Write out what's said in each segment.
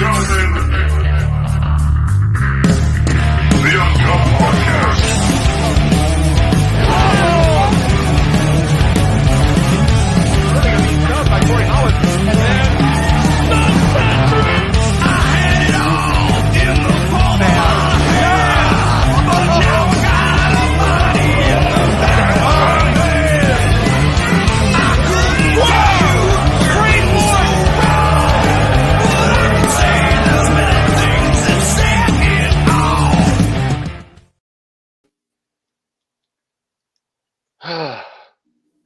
gentlemen, the Uncutt Podcast.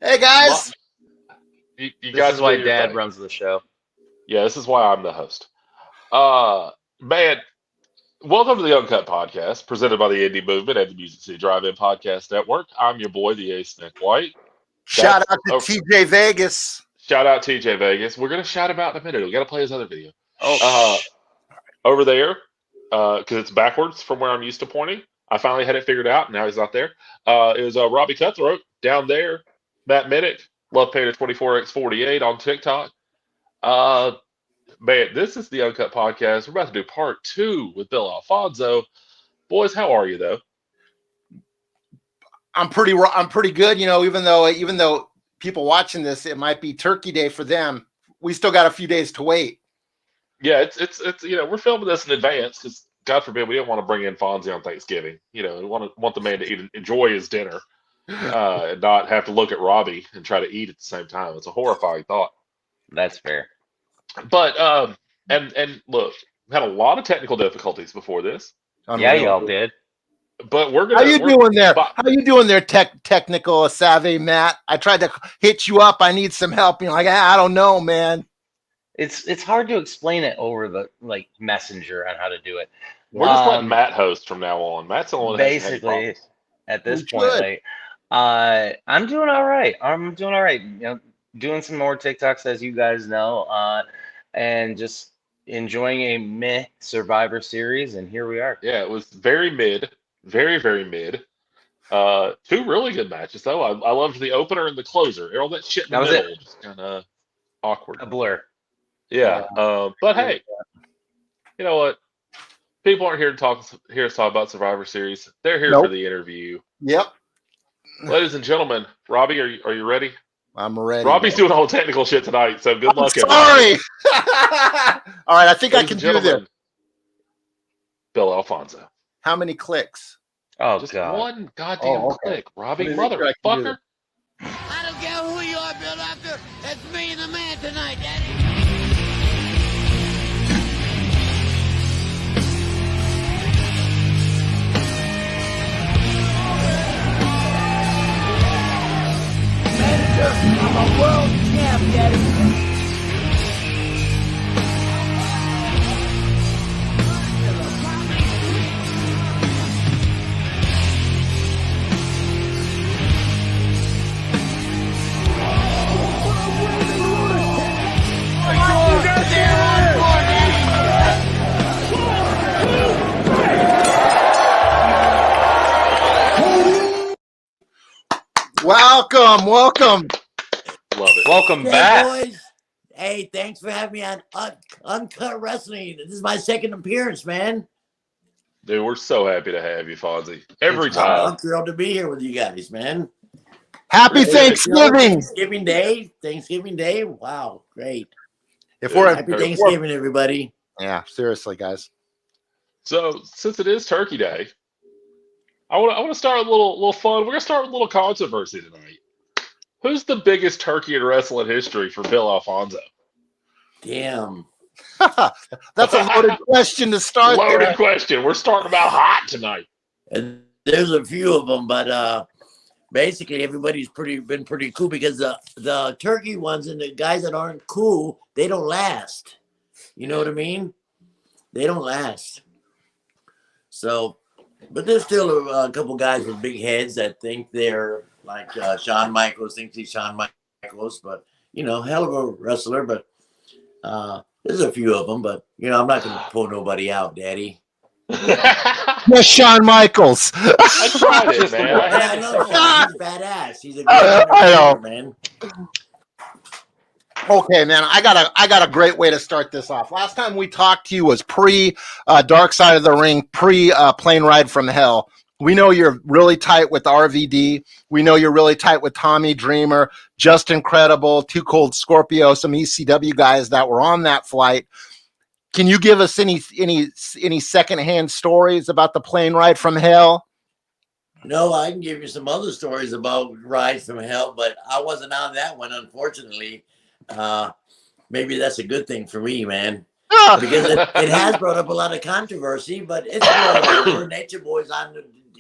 Hey guys, You This guys is why do your Dad thing. runs the show. Yeah, this is why I'm the host. Man, welcome to the Uncut Podcast, presented by the Indy Movement and the Music City Drive-In Podcast Network. I'm your boy, the Ace Nick White. shout out to TJ Vegas. Shout out TJ Vegas. We're gonna shout him out in a minute. We gotta play his other video. Oh, Over there, because it's backwards from where I'm used to pointing. I finally had it figured out. Now he's not there. Is Robbie Cutthroat down there? Matt Minnick, Love Painter 24x48 on TikTok. Man, this is the Uncut Podcast. We're about to do part 2 with Bill Alfonzo. Boys, how are you though? I'm pretty good. You know, even though people watching this, it might be Turkey Day for them. We still got a few days to wait. Yeah, it's we're filming this in advance because God forbid we didn't want to bring in Fonzie on Thanksgiving. You know, we want the man to enjoy his dinner and not have to look at Robbie and try to eat at the same time. It's a horrifying thought. that's fair. But and look, we had a lot of technical difficulties before this, Yeah, y'all did. but we're gonna. How you doing there? but- How you doing there, technical savvy Matt? I tried to hit you up. I need some help. You're like, I don't know, man. It's hard to explain it over the messenger on how to do it. We're just letting Matt host from now on. Matt's the one that has any Basically, problems. at this We point, should. I'm doing all right. You know, doing some more TikToks, as you guys know, and just enjoying a meh Survivor series, and here we are. Yeah, it was very mid, very, very mid. 2 really good matches though. I loved the opener and the closer. All that shit in the That was middle, just kind of awkward. A blur. Yeah. But hey, you know what? People aren't here to talk about Survivor Series. They're here for Nope. the interview. Yep, Ladies and gentlemen, Robbie, are you ready? I'm ready. Robbie's doing all the technical shit tonight, so good I'm luck. sorry. All right, I think I Ladies can and do this. gentlemen, Bill Alfonso. How many clicks? Oh Just God. one goddamn okay. click, Robbie, Let me make sure I can do motherfucker. I don't care who you are, Bill Doctor. It's me and the man tonight, Daddy. I'm a world champ, Daddy. Welcome. Love it. Welcome Hey, back. boys. Hey, thanks for having me on Uncut Wrestling. This is my second appearance, man. Dude, we're so happy to have you, Fonzie. Every It's time. I'm thrilled to be here with you guys, man. Happy Yeah, Thanksgiving. Thanksgiving Day. Wow, great. If we're Happy Thanksgiving, everybody. yeah, seriously, guys. So, since it is Turkey Day, I want to start with a little fun. We're gonna start with a little controversy tonight. Who's the biggest turkey in wrestling history for Bill Alfonso? Damn. That's a loaded question to start. Loaded there. question. We're starting about hot tonight. And there's a few of them, but basically everybody's been pretty cool because the turkey ones and the guys that aren't cool, they don't last. You know what I mean? They don't last. So, but there's still a couple guys with big heads that think they're like Shawn Michaels thinks he's Shawn Michaels, but you know, hell of a wrestler. But there's a few of them, but you know, I'm not gonna pull nobody out, Daddy. Yes, Shawn Michaels. I tried it, man. I Yeah, had I know to Shawn. He's badass. He's a good I know. man. Okay, man, I got a great way to start this off. Last time we talked to you was pre Dark Side of the Ring, pre Plane Ride from Hell. We know you're really tight with RVD. We know you're really tight with Tommy Dreamer, Just Incredible, Too Cold Scorpio, some ECW guys that were on that flight. Can you give us any secondhand stories about the plane ride from hell? No, I can give you some other stories about rides from hell, but I wasn't on that one, unfortunately. Maybe that's a good thing for me, man, because it has brought up a lot of controversy, but it's blowing over. Nature Boy's on,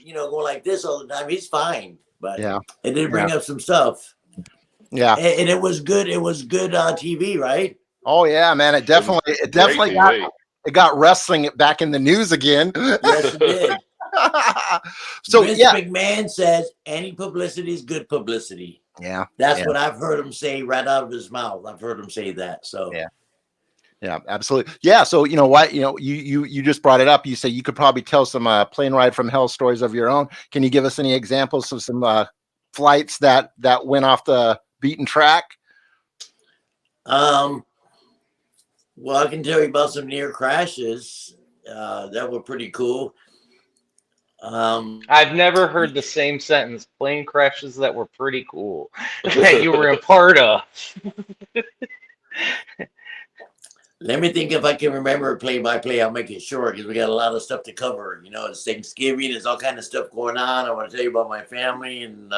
going like this all the time. He's fine, but Yeah, it did bring up some stuff. yeah, and it was good. It was good TV, right? oh yeah, man. It definitely got wrestling back in the news again. Yes, it did. So Vince yeah, McMahon says any publicity is good publicity. yeah, That's yeah. what I've heard him say right out of his mouth. I've heard him say that. So yeah, absolutely. Yeah. So you know what? You just brought it up. You say you could probably tell some plane ride from hell stories of your own. Can you give us any examples of some flights that went off the beaten track? Well, I can tell you about some near crashes that were pretty cool. I've never heard the same sentence. Plane crashes that were pretty cool that you were a part of. Let me think if I can remember play by play. I'll make it short because we got a lot of stuff to cover. It's Thanksgiving. There's all kind of stuff going on. I want to tell you about my family and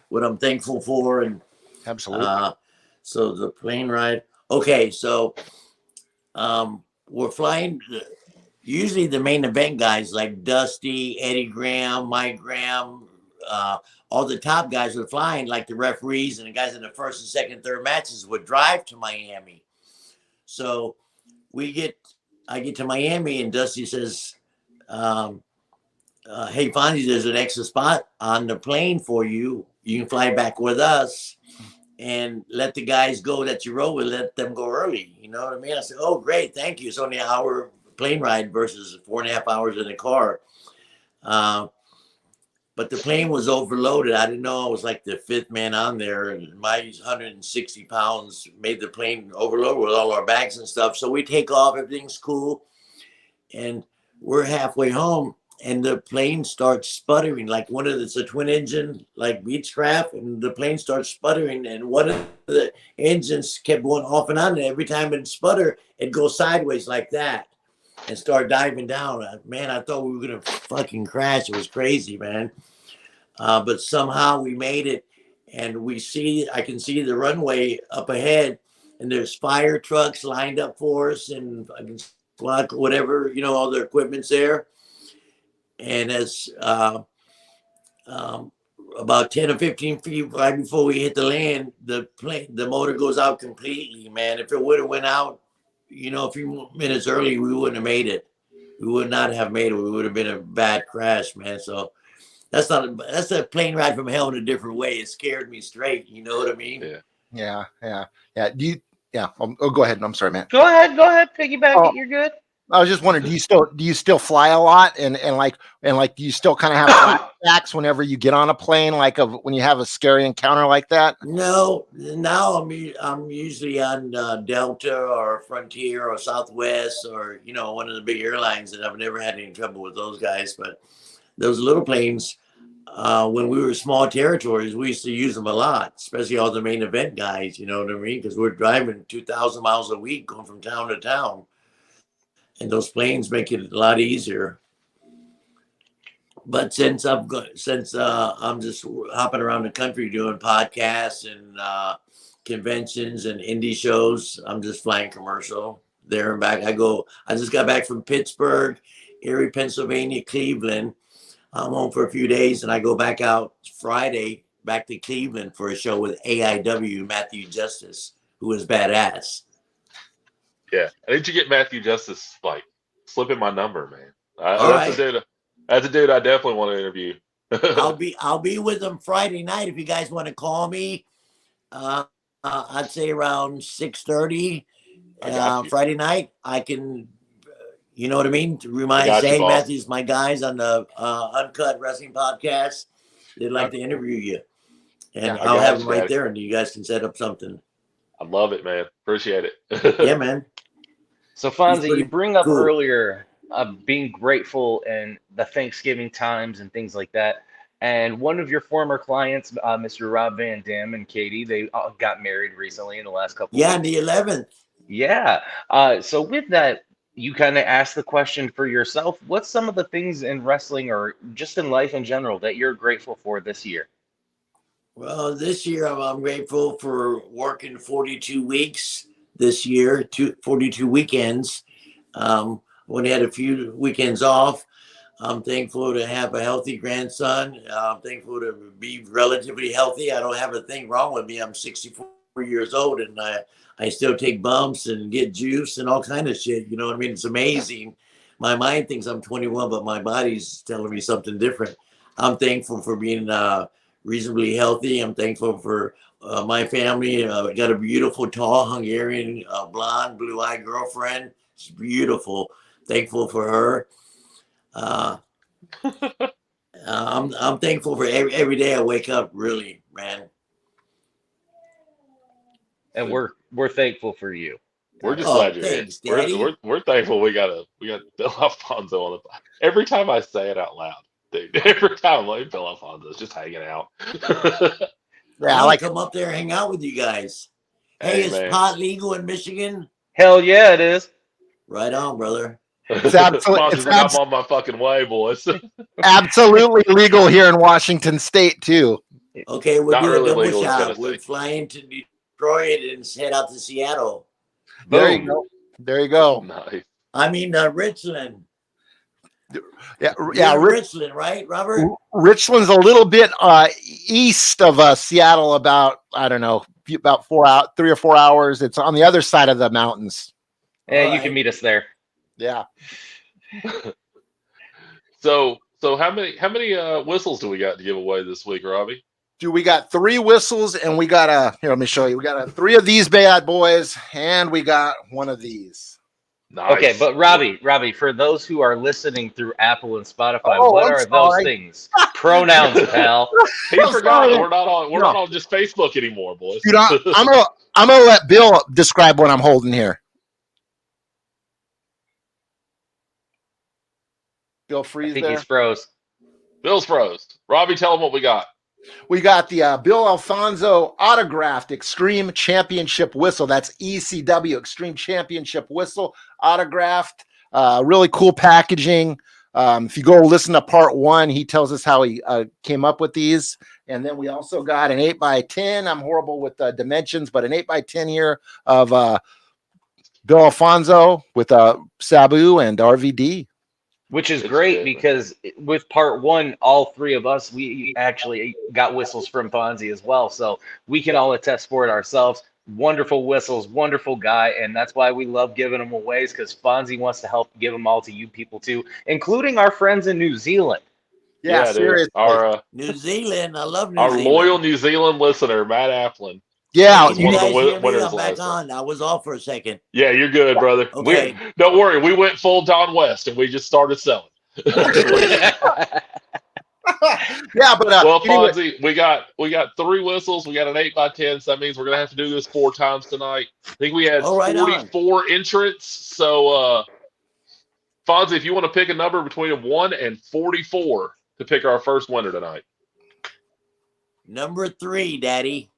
what I'm thankful for. And Absolutely. so the plane ride. Okay, so we're flying. Usually the main event guys like Dusty, Eddie Graham, Mike Graham, all the top guys were flying, like the referees and the guys in the first and second, third matches would drive to Miami. So I get to Miami and Dusty says, hey, Fonzie, there's an extra spot on the plane for you. You can fly back with us and let the guys go that you rode with, let them go early. You know what I mean? I said, oh, great. Thank you. It's only an hour plane ride versus 4.5 hours in the car. But the plane was overloaded. I didn't know I was like the fifth man on there. And my 160 pounds made the plane overload with all our bags and stuff. So we take off. Everything's cool. And we're halfway home. And the plane starts sputtering. Like it's a twin engine, like Beechcraft. And the plane starts sputtering. And one of the engines kept going off and on. And every time it sputter, it goes sideways like that and start diving down. Man, I thought we were going to fucking crash. It was crazy, man. But somehow we made it, and I can see the runway up ahead, and there's fire trucks lined up for us, and I can whatever, all the equipment's there. And as about 10 or 15 feet right before we hit the land, the motor goes out completely, man. If it would have went out, a few minutes early, we wouldn't have made it. We would not have made it. We would have been a bad crash, man. So that's a plane ride from hell in a different way. It scared me straight. You know what I mean? Yeah. Oh, go ahead. I'm sorry, man. Go ahead. Piggyback it. You're good. I was just wondering, do you still fly a lot and do you still kind of have flashbacks whenever you get on a plane, like when you have a scary encounter like that? No, now I'm usually on Delta or Frontier or Southwest or one of the big airlines, and I've never had any trouble with those guys. But those little planes, when we were small territories, we used to use them a lot, especially all the main event guys. You know what I mean? Because we're driving 2,000 miles a week, going from town to town. And those planes make it a lot easier. But since I'm just hopping around the country doing podcasts and conventions and indie shows, I'm just flying commercial there and back. I just got back from Pittsburgh, Erie, Pennsylvania, Cleveland. I'm home for a few days, and I go back out Friday back to Cleveland for a show with AIW Matthew Justice, who is badass. Yeah, I need to get Matthew Justice slipping my number, man. That's a dude I definitely want to interview. I'll be with them Friday night if you guys want to call me. I'd say around 6:30 Friday night. I can, you know what I mean? To remind, say, hey, Matthew's my guys on the Uncutt Wrestling Podcast. They'd like to interview you, and I'll have them right there, and you guys can set up something. I love it, man. Appreciate it. Yeah, man. So, Fonzie, pretty you bring up cool. earlier being grateful and the Thanksgiving times and things like that. And one of your former clients, Mr. Rob Van Dam and Katie, they got married recently in the last couple Yeah, of on weeks. the 11th. Yeah. So with that, you kind of asked the question for yourself. What's some of the things in wrestling or just in life in general that you're grateful for this year? Well, this year I'm grateful for working 42 weeks this year, 42 weekends. Only had a few weekends off. I'm thankful to have a healthy grandson. I'm thankful to be relatively healthy. I don't have a thing wrong with me. I'm 64 years old and I still take bumps and get juice and all kind of shit. You know what I mean? It's amazing. My mind thinks I'm 21, but my body's telling me something different. I'm thankful for being reasonably healthy. I'm thankful for my family. I got a beautiful, tall Hungarian, blonde, blue-eyed girlfriend. She's beautiful. Thankful for her. I'm thankful for every day I wake up. Really, man. And we're thankful for you. We're just Oh, glad you're here. thanks, Daddy. We're thankful we got Bill Alfonso on the. Every time I say it out loud, dude. Every time I'm like Bill Alfonso's just hanging out. Yeah, I I'll like come up there and hang out with you guys. Hey, is man. pot legal in Michigan? Hell yeah, it is. Right on, brother. it's absolutely Fonzie's like, I'm on my fucking way, boys. absolutely legal here in Washington State too. Okay, we'll Not do a really double legal in shot. We'll Tennessee. fly into Detroit and head out to Seattle. There you Boom. go. There you go. Nice. I mean, Richland. Yeah, You're in Richland, right, Robert? Richland's a little bit east of Seattle, about I don't know, about 3 or 4 hours. It's on the other side of the mountains. Yeah, All you can right. meet us there. Yeah. So how many whistles do we got to give away this week, Robbie? Dude, we got 3 whistles, and we got here. Let me show you. We got 3 of these bad boys, and we got 1 of these. Nice. Okay, but Robbie, for those who are listening through Apple and Spotify, Oh, what I'm are those sorry. things? Pronouns, pal. He I'm forgot sorry. we're not on just Facebook anymore, boys. Dude, I'm gonna let Bill describe what I'm holding here. Bill I Freeze think there. he's froze. Bill's froze. Robbie, tell him what we got. We got the Bill Alfonzo autographed Extreme Championship whistle. That's ECW Extreme Championship whistle autographed. Really cool packaging. If you go listen to part 1, he tells us how he came up with these. And then we also got an 8x10. I'm horrible with dimensions, but an 8x10 here of Bill Alfonzo with Sabu and RVD. Which is Good great shit, man. because with part 1, all 3 of us, we actually got whistles from Fonzie as well. So we can all attest for it ourselves. Wonderful whistles, wonderful guy. And that's why we love giving them away, because Fonzie wants to help give them all to you people too, including our friends in New Zealand. Yeah, dude. seriously. Our New Zealand. I love New Zealand. loyal New Zealand listener, Matt Applin. Yeah, was Can you one of the guys hear me? winners I'm back last time. on. I was off for a second. Yeah, you're good, brother. Okay. Don't worry. We went full Don West and we just started selling. yeah, but Well, anyway, Fonzie, we got 3 whistles. We got an 8x10. So that means we're gonna have to do this 4 times tonight. I think we had Oh, right on. 44 entrants. So, Fonzie, if you want to pick a number between 1 and 44 to pick our first winner tonight. Number 3, Daddy.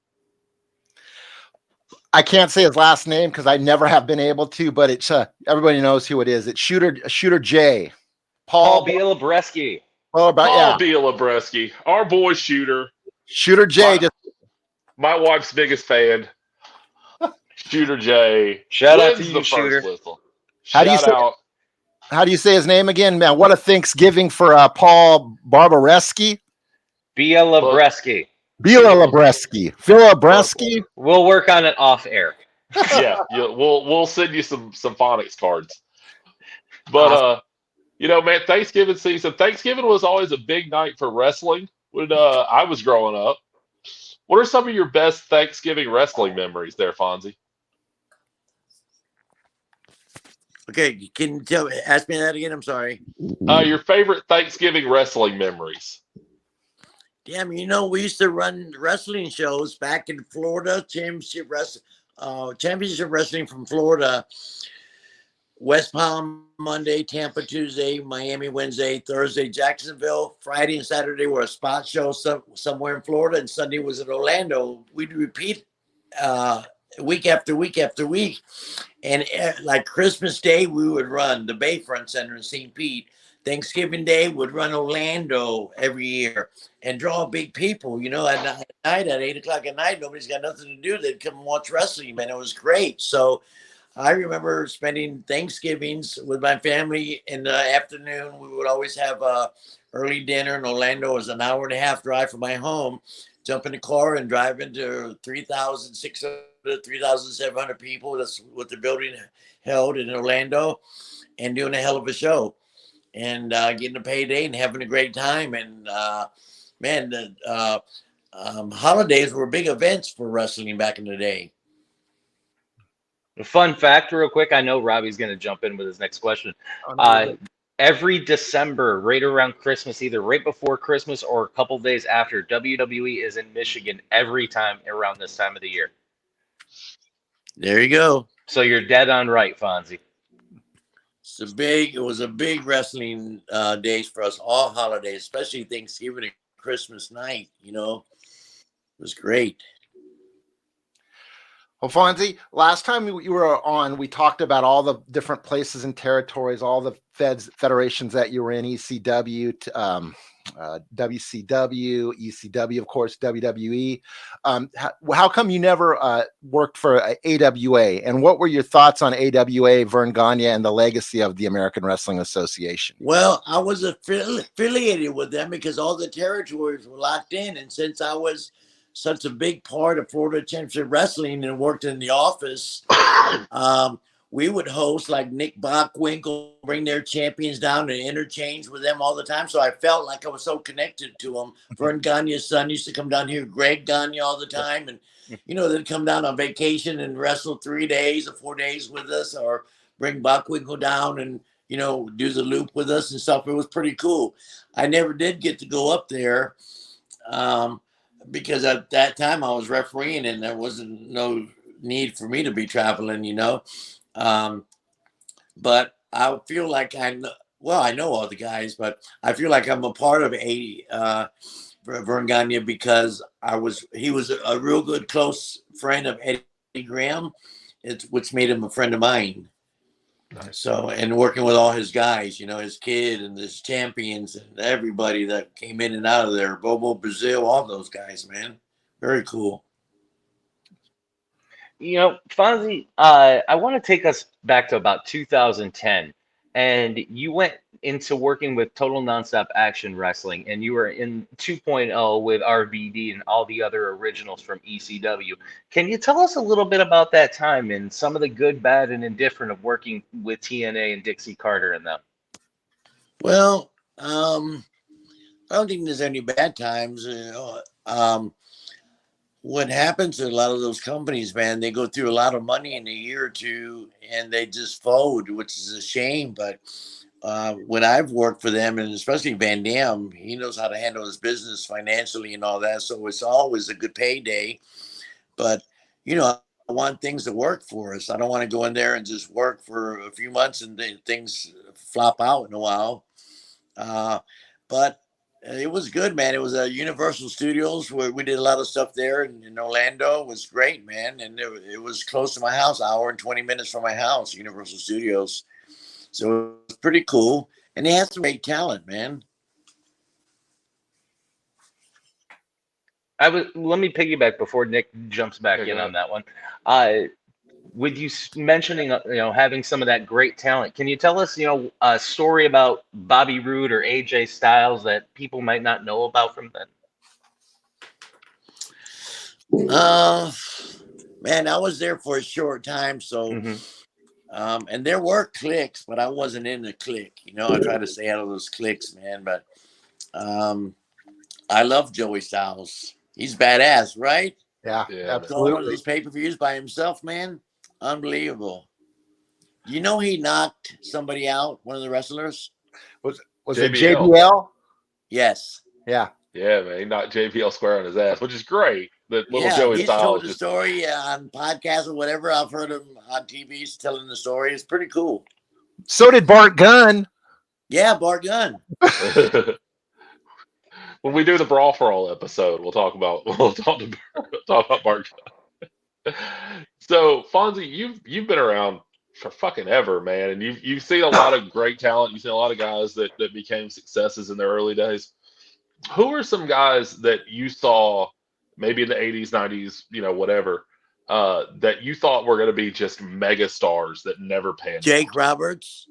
I can't say his last name because I never have been able to, but it's everybody knows who it is. It's Shooter J. Paul Bielabreski. Oh, but Paul yeah, Bielabreski, our boy Shooter. Shooter J. My wife's biggest fan. Shooter J. Shout out to wins you, the Shooter. first whistle. How do you Shout say- out. How do you say his name again, man? What a Thanksgiving for Paul Barbareski. Bielabreski. Filabreski. We'll work on it off air. Yeah, we'll send you some phonics cards. But man, Thanksgiving season. Thanksgiving was always a big night for wrestling when I was growing up. What are some of your best Thanksgiving wrestling memories there, Fonzie? Okay, can you ask me that again? I'm sorry. Your favorite Thanksgiving wrestling memories? Damn, we used to run wrestling shows back in Florida, championship wrestling. Championship Wrestling from Florida. West Palm Monday, Tampa Tuesday, Miami Wednesday, Thursday, Jacksonville. Friday and Saturday were a spot show somewhere in Florida, and Sunday was in Orlando. We'd repeat week after week after week. And like Christmas Day, we would run the Bayfront Center in St. Pete. Thanksgiving Day would run Orlando every year and draw big people. You know, at night, at 8 o'clock at night, nobody's got nothing to do. They'd come and watch wrestling, man. It was great. So I remember spending Thanksgivings with my family in the afternoon. We would always have a early dinner in Orlando. It was an hour and a half drive from my home. Jump in the car and drive into 3,600, 3,700 people. That's what the building held in Orlando, and doing a hell of a show, and getting a payday and having a great time. And man, the holidays were big events for wrestling back in the day. A fun fact, real quick. I know Robbie's going to jump in with his next question. Every December, right around Christmas, either right before Christmas or a couple days after, WWE is in Michigan every time around this time of the year. There you go. So you're dead on right, Fonzie. It was a big wrestling days for us, all holidays, especially Thanksgiving and Christmas night. You know, it was great. Well, Fonzie, last time you were on, we talked about all the different places and territories, all the federations that you were in, ECW, WCW, ECW, of course, WWE. How come you never worked for AWA? And what were your thoughts on AWA, Vern Gagne, and the legacy of the American Wrestling Association? Well, I was affiliated with them because all the territories were locked in. And since I was such a big part of Florida Championship Wrestling and worked in the office, we would host like Nick Bockwinkel, bring their champions down and interchange with them all the time. So I felt like I was so connected to them. Vern Gagne's son used to come down here, Greg Gagne, all the time. And, you know, they'd come down on vacation and wrestle 3 days or 4 days with us, or bring Bockwinkel down and, you know, do the loop with us and stuff. It was pretty cool. I never did get to go up there. Because at that time I was refereeing and there wasn't no need for me to be traveling, you know. But I feel like I know all the guys, but I feel like I'm a part of Vern Gagne because he was a real good close friend of Eddie Graham, which made him a friend of mine. Nice. So, and working with all his guys, you know, his kid and his champions and everybody that came in and out of there, Bobo Brazil, all those guys, man. Very cool. You know, Fonzie, I want to take us back to about 2010. And you went into working with Total Nonstop Action Wrestling, and you were in 2.0 with RVD and all the other originals from ECW. Can you tell us a little bit about that time and some of the good, bad, and indifferent of working with TNA and Dixie Carter and them? Well, I don't think there's any bad times. What happens to a lot of those companies, man, they go through a lot of money in a year or two and they just fold, which is a shame. But when I've worked for them, and especially Van Dam, he knows how to handle his business financially and all that. So it's always a good payday. But, you know, I want things to work for us. I don't want to go in there and just work for a few months and then things flop out in a while. But it was good, man. It was Universal Studios where we did a lot of stuff there in Orlando. It was great, man. And it was close to my house, hour and 20 minutes from my house, Universal Studios. So it was pretty cool. And they had some great talent, man. Let me piggyback before Nick jumps back in on that one. With you mentioning, having some of that great talent, can you tell us, a story about Bobby Roode or AJ Styles that people might not know about from then? Man, I was there for a short time, so and there were cliques, but I wasn't in the clique. I try to stay out of those cliques, man. But I love Joey Styles. He's badass, right? Yeah, absolutely. One of those pay-per-views by himself, man. Unbelievable. He knocked somebody out, one of the wrestlers? Was it JBL? Yes. Yeah. Yeah, man. He knocked JBL square on his ass, which is great. that little Yeah, Joey he's Styles told the just story on podcasts or whatever. I've heard him on TV telling the story. It's pretty cool. So did Bart Gunn. Yeah, Bart Gunn. when we do the Brawl for All episode, we'll talk about Bart. So Fonzie, you've been around for fucking ever, man, and you've seen a lot of great talent. You've seen a lot of guys that became successes in their early days. Who are some guys that you saw maybe in the 80s, 90s, whatever, that you thought were going to be just mega stars that never panned Jake out? Roberts.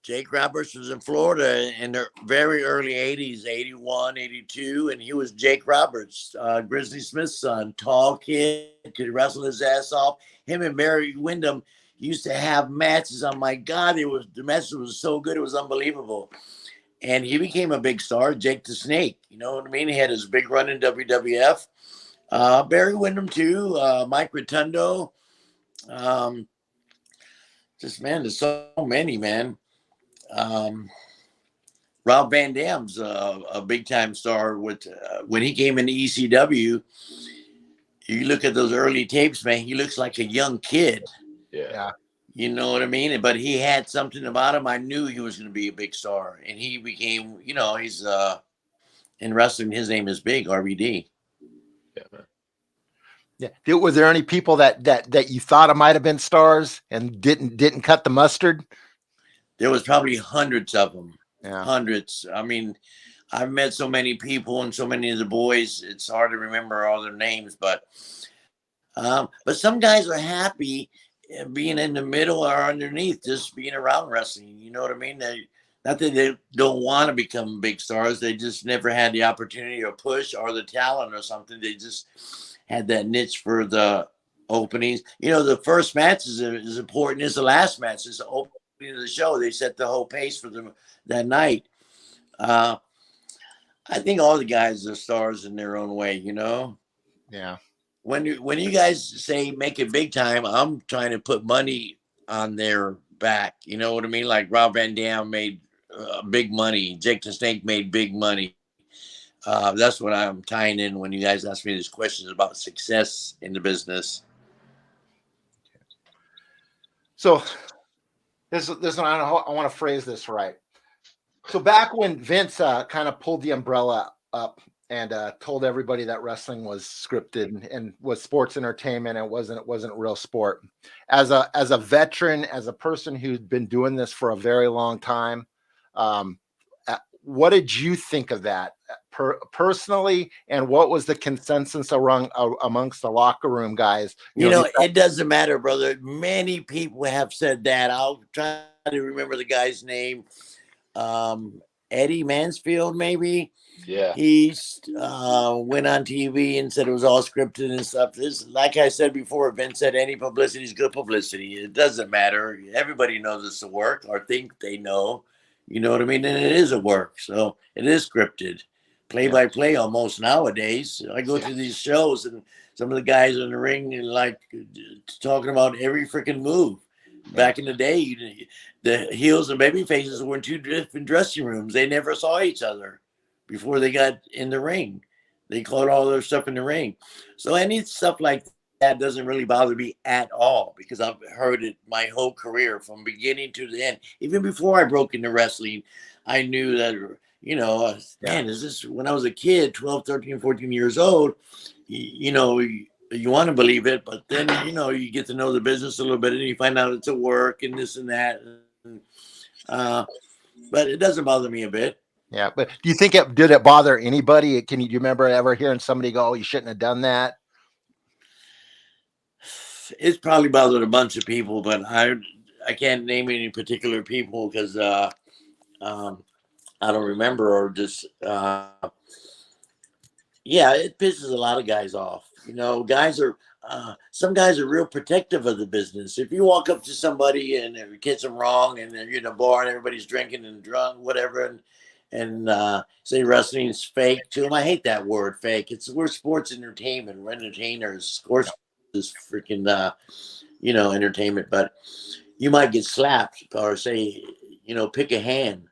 Jake Roberts was in Florida in the very early 80s, 81, 82, and he was Jake Roberts, Grizzly Smith's son, tall kid, could wrestle his ass off. Him and Barry Windham used to have matches. Oh my God, the matches was so good, it was unbelievable. And he became a big star, Jake the Snake. You know what I mean? He had his big run in WWF. Barry Windham too, Mike Rotundo. There's so many, man. Rob Van Dam's a big time star with when he came into ECW. You look at those early tapes, man. He looks like a young kid. Yeah. You know what I mean? But he had something about him. I knew he was going to be a big star, and he became. He's in wrestling. His name is Big RVD. Yeah, man. Yeah. Was there any people that you thought might have been stars and didn't cut the mustard? There was probably hundreds of them. Yeah. Hundreds. I mean, I've met so many people and so many of the boys. It's hard to remember all their names, but some guys are happy being in the middle or underneath, just being around wrestling. You know what I mean? Not that they don't want to become big stars. They just never had the opportunity or push or the talent or something. They just had that niche for the openings. The first match is as important as the last match. It's the opening of the show. They set the whole pace for them that night. I think all the guys are stars in their own way, Yeah. When you guys say make it big time, I'm trying to put money on their back. You know what I mean? Like Rob Van Dam made big money. Jake the Snake made big money. That's what I'm tying in when you guys ask me these questions about success in the business. So this one, I want to phrase this right. So back when Vince kind of pulled the umbrella up and told everybody that wrestling was scripted and was sports entertainment, it wasn't real sport. As a veteran, as a person who'd been doing this for a very long time, what did you think of that personally, and what was the consensus amongst the locker room guys? It doesn't matter, brother. Many people have said that. I'll try to remember the guy's name. Eddie Mansfield, maybe. Yeah. He went on TV and said it was all scripted and stuff. This, like I said before, Vince said any publicity is good publicity. It doesn't matter. Everybody knows it's a work or think they know. You know what I mean? And it is a work. So it is scripted. Play by play almost nowadays. I go to these shows and some of the guys in the ring and like talking about every freaking move. Back in the day, the heels and baby faces were in two different dressing rooms. They never saw each other before they got in the ring. They caught all their stuff in the ring. So any stuff like that doesn't really bother me at all because I've heard it my whole career from beginning to the end. Even before I broke into wrestling, I knew that, man, is this when I was a kid, 12, 13, 14 years old, you want to believe it, but then, you get to know the business a little bit and you find out it's a work and this and that. But it doesn't bother me a bit. Yeah. But do you think did it bother anybody? Do you remember ever hearing somebody go, "Oh, you shouldn't have done that"? It's probably bothered a bunch of people, but I can't name any particular people because I don't remember or just, it pisses a lot of guys off. Some guys are real protective of the business. If you walk up to somebody and get them wrong and they're in a bar and everybody's drinking and drunk, whatever, and say wrestling's fake to them, I hate that word, fake. We're sports entertainment. We're entertainers. Sports is freaking, entertainment. But you might get slapped or say, pick a hand.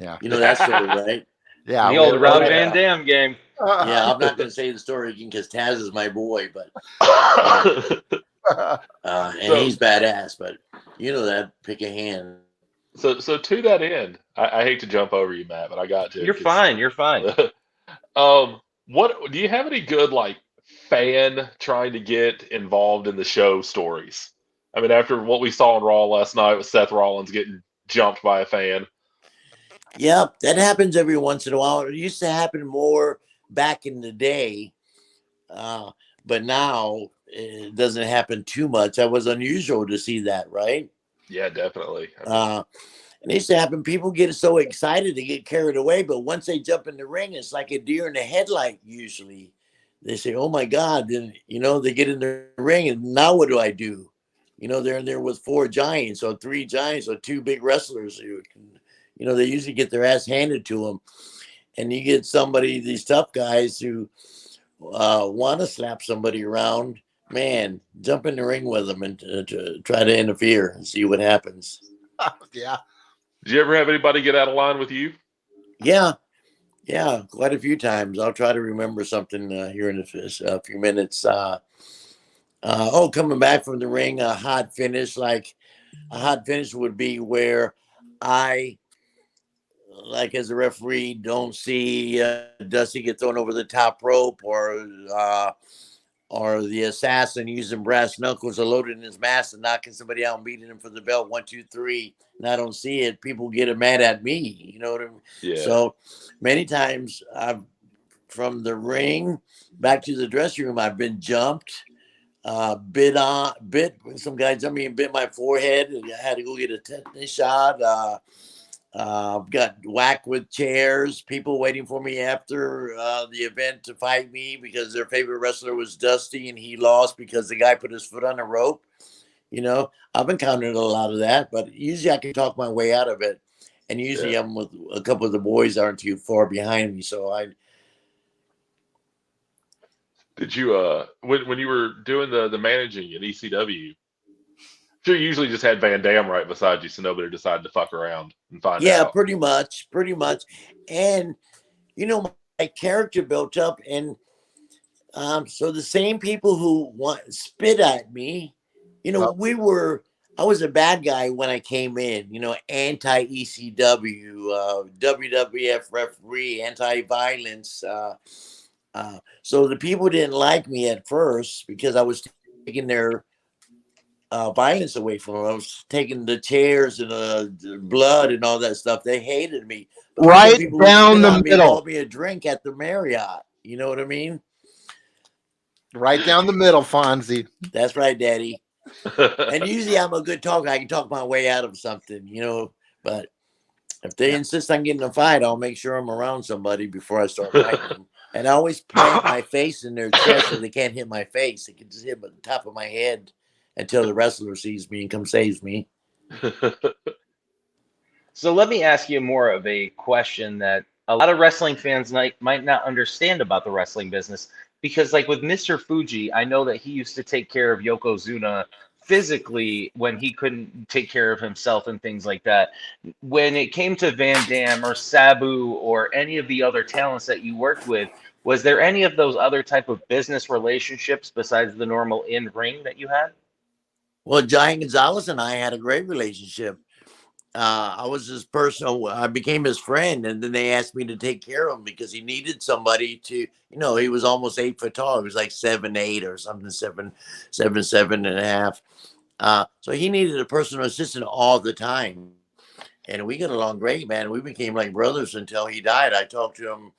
Yeah. That sort of, right? Yeah. The old Rob Van Dam game. Yeah, I'm not going to say the story again because Taz is my boy, but and So- he's badass. But you know that. Pick a hand. so to that end, I hate to jump over you, Matt, but I got to. You're fine. You're fine. What do you have any good like fan trying to get involved in the show stories? I mean, after what we saw on Raw last night with Seth Rollins getting jumped by a fan. Yeah, that happens every once in a while. It used to happen more back in the day, but now it doesn't happen too much. That was unusual to see that, right? Yeah, definitely. And it used to happen. People get so excited to get carried away, but once they jump in the ring, it's like a deer in the headlight. Usually, they say, "Oh my God!" Then they get in the ring, and now what do I do? They're in there with 4 giants or 3 giants or 2 big wrestlers. They usually get their ass handed to them, and you get these tough guys who want to slap somebody around. Man, jump in the ring with them and to try to interfere and see what happens. Yeah. Did you ever have anybody get out of line with you? Yeah, quite a few times. I'll try to remember something here in a few minutes. Coming back from the ring, a hot finish. Like a hot finish would be where I, like as a referee, don't see Dusty get thrown over the top rope or the assassin using brass knuckles or loading his mask and knocking somebody out and beating him for the belt 1, 2, 3. And I don't see it. People get mad at me. You know what I mean? Yeah. So many times from the ring back to the dressing room, I've been jumped, bit. Some guy jumped me and bit my forehead, and I had to go get a tetanus shot. Got whacked with chairs. People waiting for me after the event to fight me because their favorite wrestler was Dusty, and he lost because the guy put his foot on the rope. I've encountered a lot of that, but usually I can talk my way out of it. And usually I'm with a couple of the boys aren't too far behind me, so I. Did you when you were doing the managing at ECW? Sure, you usually just had Van Dam right beside you, so nobody decided to fuck around and find out. Pretty much. And my character built up, and so the same people who spit at me, I was a bad guy when I came in, anti ECW, WWF referee, anti violence. So the people didn't like me at first because I was taking their violence away from them. I was taking the chairs and the blood and all that stuff. They hated me. But Right people who down spit the on me middle. bought me a drink at the Marriott. You know what I mean? Right down the middle, Fonzie. That's right, Daddy. And usually I'm a good talker. I can talk my way out of something, but if they insist on getting a fight, I'll make sure I'm around somebody before I start fighting them. And I always plant my face in their chest so they can't hit my face. They can just hit the top of my head until the wrestler sees me and comes saves me. So let me ask you more of a question that a lot of wrestling fans might not understand about the wrestling business. Because like with Mr. Fuji, I know that he used to take care of Yokozuna physically when he couldn't take care of himself and things like that. When it came to Van Dam or Sabu or any of the other talents that you worked with, was there any of those other type of business relationships besides the normal in-ring that you had? Well, Giant Gonzalez and I had a great relationship. I was his personal. I became his friend, and then they asked me to take care of him because he needed somebody to. He was almost 8 foot tall. He was like 7'8" or something, 7'7.5". So he needed a personal assistant all the time, and we got along great, man. We became like brothers until he died. I talked to him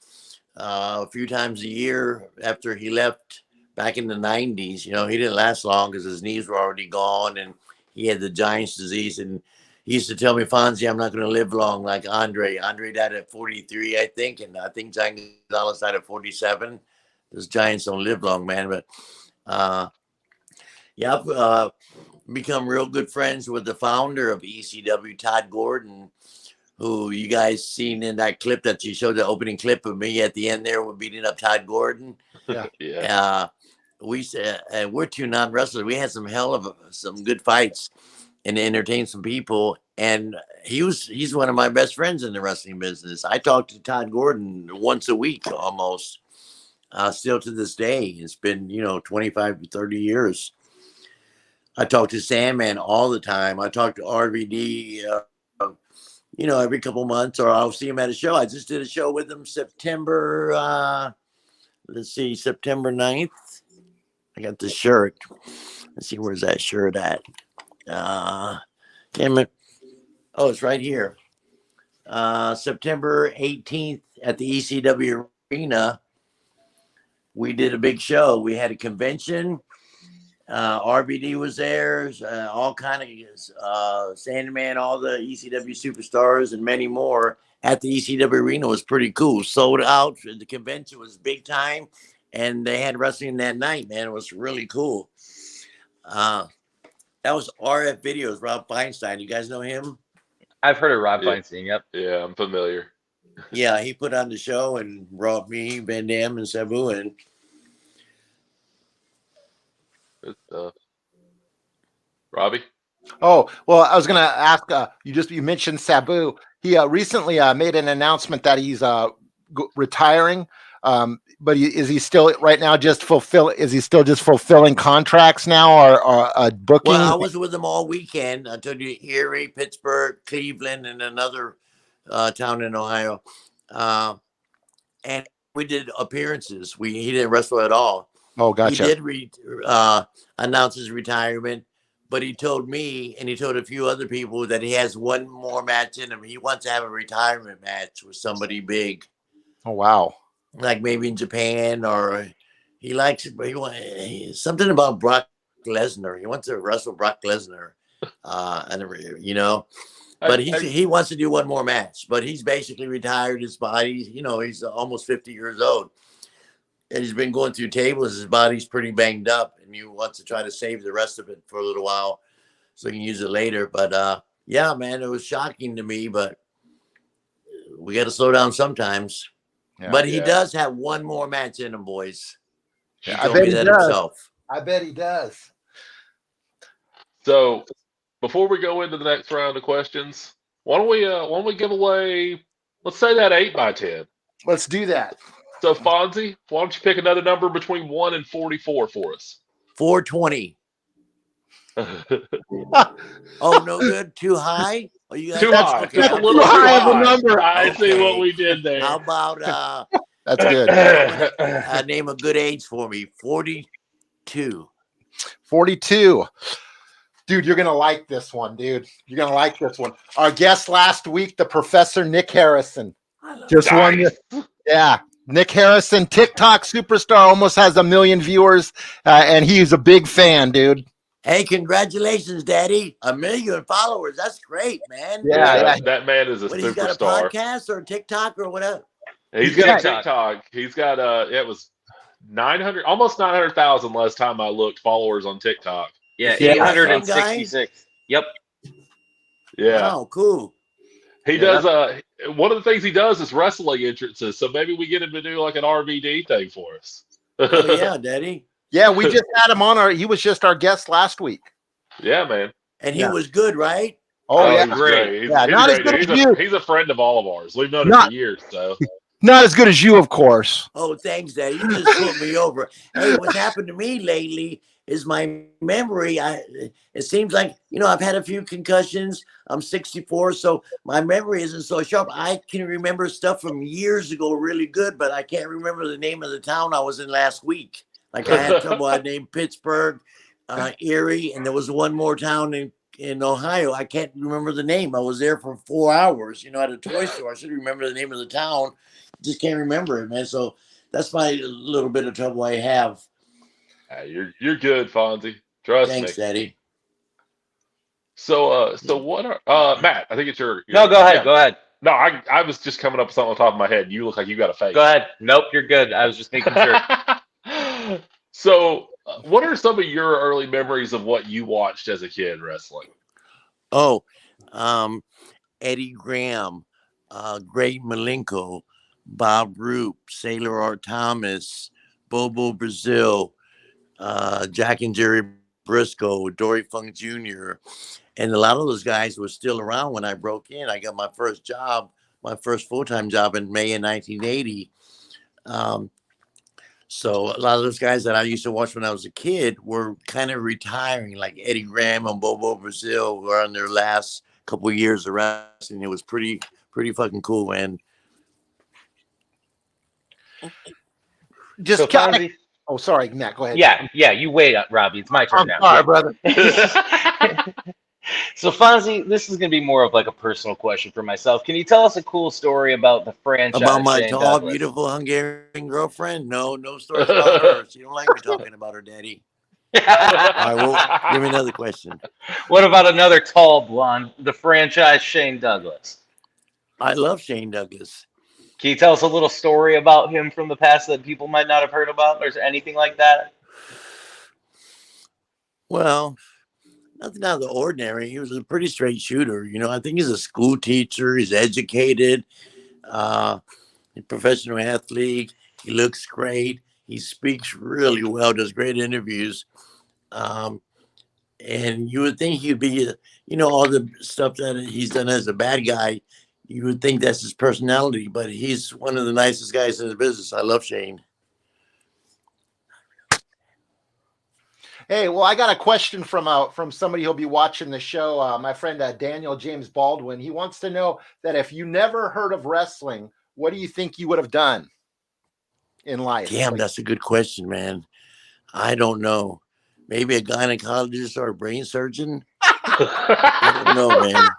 a few times a year after he left back in the 90s. He didn't last long because his knees were already gone, and he had the Giants disease, and he used to tell me, Fonzie, I'm not going to live long like Andre. Andre died at 43, I think, and I think Giant Gonzalez died at 47. Those Giants don't live long, man. But I've become real good friends with the founder of ECW, Todd Gordon, who you guys seen in that clip that you showed, the opening clip of me at the end there. We're beating up Todd Gordon. Yeah. We said, and we're 2 non-wrestlers. We had some good fights and entertain some people. And he's one of my best friends in the wrestling business. I talk to Todd Gordon once a week almost. still to this day. It's been 25 to 30 years. I talk to Sandman all the time. I talk to RVD, every couple months, or I'll see him at a show. I just did a show with him September 9th. I got the shirt. Let's see, where's that shirt at? Damn it. Oh, it's right here. September 18th at the ECW Arena. We did a big show. We had a convention. RBD was there, all kind of Sandman, all the ECW superstars, and many more at the ECW Arena. Was pretty cool. Sold out. The convention was big time, and they had wrestling that night. Man, it was really cool. That was RF Videos. Rob Feinstein. You guys know him? I've heard of Rob Yeah. Feinstein. Yep. Yeah, I'm familiar. Yeah, he put on the show and brought me, Van Dam, and Sabu, and Good stuff. Robbie? Oh, well, I was going to ask, you mentioned Sabu. He recently made an announcement that he's retiring. But is he still right now just fulfilling contracts now or booking? well, I was with him all weekend. I told you Erie, Pittsburgh, Cleveland, and another town in Ohio. And we did appearances. He didn't wrestle at all. Oh, gotcha. He did announce his retirement, but he told me and he told a few other people that he has one more match in him. He wants to have a retirement match with somebody big. Oh, wow. Like maybe in Japan, or he likes something about Brock Lesnar. He wants to wrestle Brock Lesnar, But he wants to do one more match. But he's basically retired. His body, he's almost 50 years old, and he's been going through tables. His body's pretty banged up, and he wants to try to save the rest of it for a little while so he can use it later. But yeah, man, it was shocking to me. But we got to slow down sometimes. Yeah. But he does have one more match in him, boys. He Yeah, told me that himself. I bet he does. So before we go into the next round of questions, why don't we give away, let's say that 8x10. Let's do that. So Fonzie, why don't you pick another number between 1 and 44 for us? 420. Oh, no good? Too high? Oh, you guys, Too high. okay. Just a little Too too high of a high. number. I see Okay. what we did there. How about That's good. name a good age for me? 42. 42. Dude, you're going to like this one, dude. You're going to like this one. Our guest last week, the Professor Nick Harrison. Just Nice. won. Yeah. Nick Harrison, TikTok superstar, almost has 1 million viewers, and he's a big fan, dude. Hey, congratulations, Daddy. 1 million followers. That's great, man. Yeah. That man is a What, he's got a superstar. podcast or TikTok or whatever? He's got a TikTok. He's got it was 900, almost 900,000 last time I looked followers on TikTok. Yeah, Yeah. 866. Yep. Yeah. Oh, cool. He does one of the things he does is wrestling entrances, so maybe we get him to do like an RVD thing for us. Oh, yeah, Daddy. Yeah, we just had him on he was just our guest last week. Yeah, man. And he was good, right? Oh, yeah. he's great. He's, Yeah, he's not as great. good as you. He's a friend of all of ours. We've known him Not- for years, so Not as good as you, of course. Oh, thanks, Daddy. You just put me over. Hey, what's happened to me lately is my memory. It seems like, I've had a few concussions. I'm 64, so my memory isn't so sharp. I can remember stuff from years ago really good, but I can't remember the name of the town I was in last week. Like I had trouble. I named Pittsburgh, Erie, and there was one more town in Ohio. I can't remember the name. I was there for 4 hours, at a toy store. I should remember the name of the town. Just can't remember it, man. So that's my little bit of trouble I have. you're good, Fonzie. Trust Thanks, me. Daddy. So what are Matt? I think it's your No, go ahead. yeah. Go ahead. No, I was just coming up with something on top of my head. You look like you got a face. Go ahead. Nope, you're good. I was just making sure. So, what are some of your early memories of what you watched as a kid wrestling? Oh, Eddie Graham, Greg Malenko, Bob Roop, Sailor Art Thomas, Bobo Brazil, Jack and Jerry Briscoe, Dory Funk Jr. And a lot of those guys were still around when I broke in. I got my first job, my first full-time job in May of 1980. So a lot of those guys that I used to watch when I was a kid were kind of retiring, like Eddie Graham and Bobo Brazil were on their last couple of years of wrestling. It was pretty fucking cool, man. Just So Fonzie, oh, sorry, Matt. Go ahead. yeah, you wait, Robbie. It's my turn I'm now. sorry, Yeah. brother. So Fonzie, this is going to be more of like a personal question for myself. Can you tell us a cool story about the franchise About my Shane tall, Douglas? beautiful Hungarian girlfriend? No stories about her. She don't like me talking about her, Daddy. All right, well, give me another question. What about another tall blonde, the franchise Shane Douglas? I love Shane Douglas. Can you tell us a little story about him from the past that people might not have heard about, or anything like that? Well, nothing out of the ordinary. He was a pretty straight shooter. You know, I think he's a school teacher. He's educated, a professional athlete. He looks great. He speaks really well, does great interviews. Um, and you would think he'd be, all the stuff that he's done as a bad guy, you would think that's his personality, but he's one of the nicest guys in the business. I love Shane. Hey, well, I got a question from somebody who'll be watching the show. My friend Daniel James Baldwin. He wants to know that if you never heard of wrestling, what do you think you would have done in life? Damn, that's a good question, man. I don't know. Maybe a gynecologist or a brain surgeon. I don't know, man.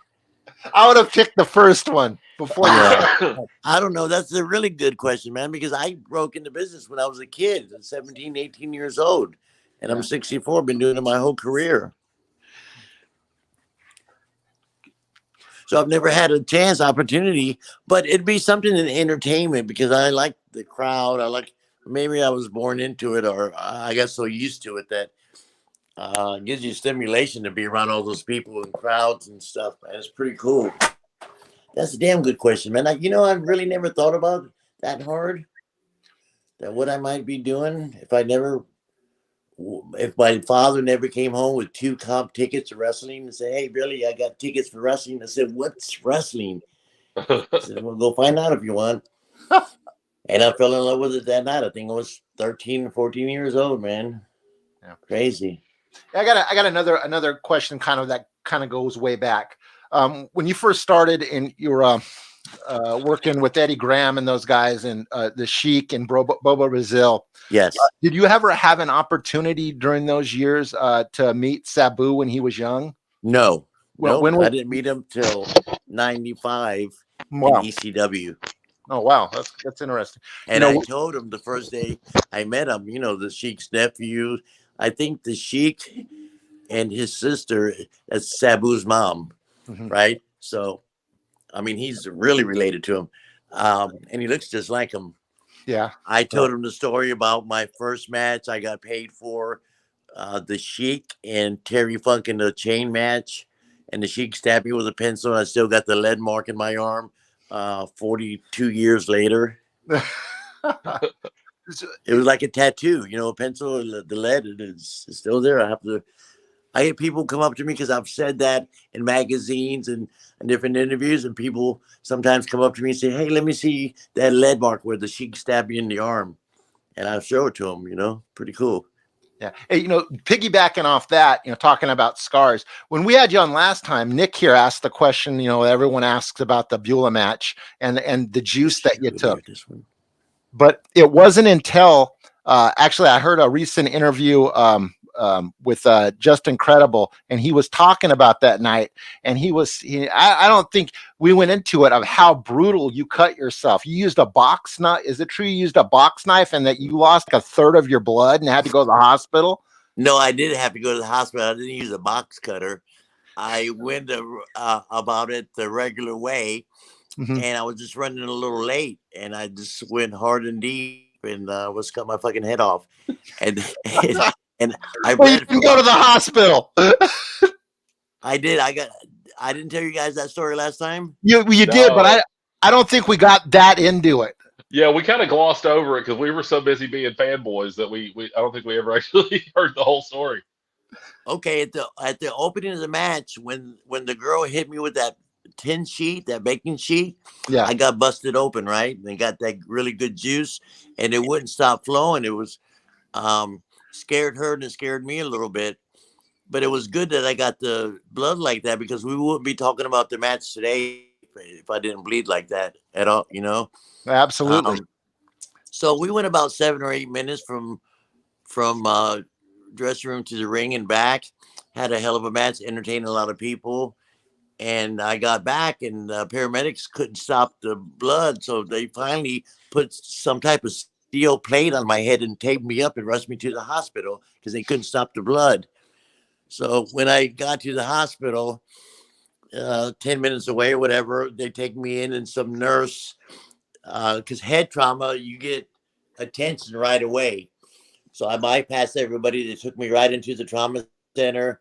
I would have picked the first one before. Yeah. I don't know. That's a really good question, man, because I broke into business when I was a kid, at 17, 18 years old. And I'm 64, been doing it my whole career. So I've never had a chance, opportunity, but it'd be something in entertainment because I like the crowd. Maybe I was born into it, or I got so used to it that it gives you stimulation to be around all those people and crowds and stuff, man. It's pretty cool. That's a damn good question, man. I've really never thought about it that hard. That what I might be doing if my father never came home with 2 comp tickets to wrestling and said, "Hey, Billy, I got tickets for wrestling." I said, "What's wrestling?" I said, "Well, go find out if you want." And I fell in love with it that night. I think I was 13 or 14 years old, man. Yeah. Crazy. I got another question that goes way back. When you first started and you were working with Eddie Graham and those guys and the Sheik and Bobo Brazil. Yes. Did you ever have an opportunity during those years to meet Sabu when he was young? No. Well, I didn't meet him till 95 in ECW. Oh, wow. That's interesting. And I told him the first day I met him, the Sheik's nephew, I think the Sheik and his sister, that's Sabu's mom, right? So, I mean, he's really related to him. And he looks just like him. Yeah. I told him the story about my first match I got paid for, the Sheik and Terry Funk in the chain match. And the Sheik stabbed me with a pencil, and I still got the lead mark in my arm 42 years later. It was like a tattoo, a pencil, the lead is still there. I get people come up to me because I've said that in magazines and different interviews, and people sometimes come up to me and say, "Hey, let me see that lead mark where the Sheik stabbed you in the arm." And I show it to them, pretty cool. Yeah. Hey, piggybacking off that, talking about scars, when we had you on last time, Nick here asked the question, everyone asks about the Beulah match and the juice that you took. This one. But it wasn't until actually I heard a recent interview with Just Incredible, and he was talking about that night, and I don't think we went into it of how brutal you cut yourself. You used a box knife. Is it true you used a box knife and that you lost a third of your blood and had to go to the hospital? No, I did have to go to the hospital. I didn't use a box cutter. I went about it the regular way, and I was just running a little late, and I just went hard and deep and was cut my fucking head off. And I bled. You go to the hospital. I did. I didn't tell you guys that story last time. You did, but I don't think we got that into it. Yeah, we kind of glossed over it because we were so busy being fanboys that we I don't think we ever actually heard the whole story. Okay, at the opening of the match, when the girl hit me with that tin sheet, that baking sheet. Yeah. I got busted open, right? And they got that really good juice, and it wouldn't stop flowing. It was scared her and it scared me a little bit. But it was good that I got the blood like that, because we wouldn't be talking about the match today if I didn't bleed like that at all, you know. Absolutely. So we went about 7 or 8 minutes from dressing room to the ring and back. Had a hell of a match, entertained a lot of people. And I got back, and paramedics couldn't stop the blood, so they finally put some type of steel plate on my head and taped me up and rushed me to the hospital because they couldn't stop the blood. So when I got to the hospital, 10 minutes away or whatever, they take me in, and some nurse, because head trauma, you get attention right away. So I bypassed everybody. They took me right into the trauma center.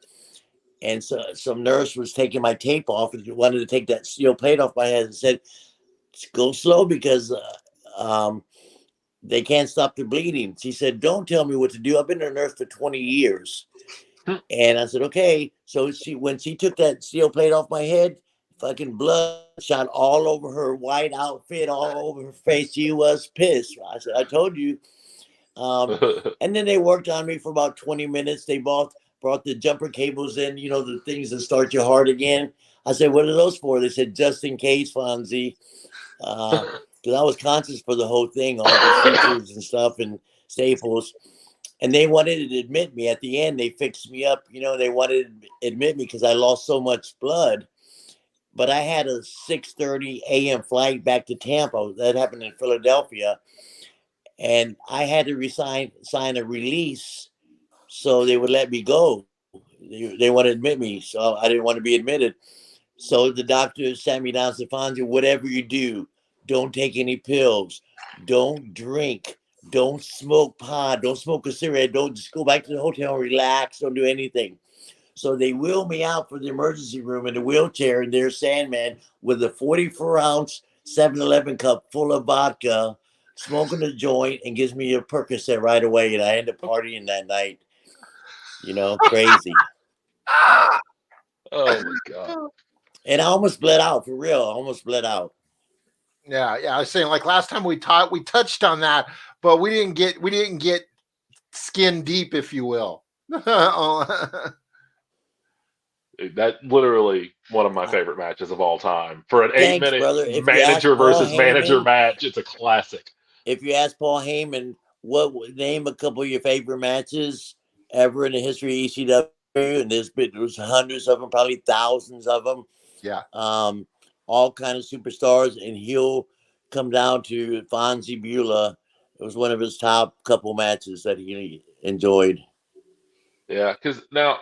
And so some nurse was taking my tape off and wanted to take that steel plate off my head and said, go slow because they can't stop the bleeding. She said, don't tell me what to do. I've been a nurse for 20 years. And I said, okay. So when she took that steel plate off my head, fucking blood shot all over her white outfit, all over her face. She was pissed. I said, I told you. And then they worked on me for about 20 minutes. They brought the jumper cables in, you know, the things that start your heart again. I said, what are those for? They said, just in case, Fonzie. Because I was conscious for the whole thing, all the sutures and stuff and staples. And they wanted to admit me. At the end, they fixed me up. You know, they wanted to admit me because I lost so much blood. But I had a 6:30 a.m. flight back to Tampa. That happened in Philadelphia. And I had to sign a release so they would let me go. They want to admit me, so I didn't want to be admitted. So the doctor sat me down and said, Fonzie, whatever you do, don't take any pills, don't drink, don't smoke pot, don't smoke a cigarette, don't just go back to the hotel and relax, don't do anything. So they wheeled me out for the emergency room in a wheelchair, and there's Sandman with a 44-ounce 7-Eleven cup full of vodka, smoking a joint, and gives me a Percocet right away. And I end up partying that night. You know, crazy. Oh my god. And I almost bled out, for real. I almost bled out. Yeah. I was saying, like last time we touched on that, but we didn't get skin deep, if you will. That literally one of my favorite matches of all time. For an Thanks, 8-minute brother. If you ask manager Paul versus manager Heyman, match, it's a classic. if you ask Paul Heyman, name a couple of your favorite matches ever in the history of ECW, and there's hundreds of them, probably thousands of them. Yeah. All kind of superstars, and he'll come down to Fonzie Beulah. It was one of his top couple matches that he enjoyed. Yeah, because now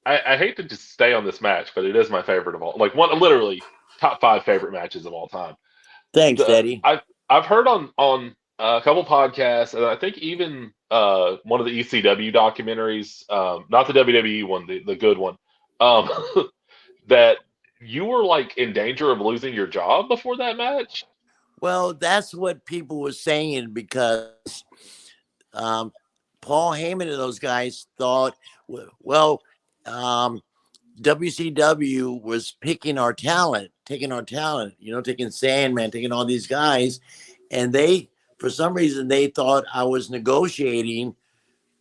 I hate to just stay on this match, but it is my favorite of all. Like literally top 5 favorite matches of all time. Thanks, Daddy. I've heard on a couple podcasts, and I think even one of the ECW documentaries, not the WWE one, the good one, that you were like in danger of losing your job before that match. Well, that's what people were saying because Paul Heyman and those guys thought, well, WCW was picking our talent, taking our talent, you know, taking Sandman, taking all these guys. And they, for some reason, they thought I was negotiating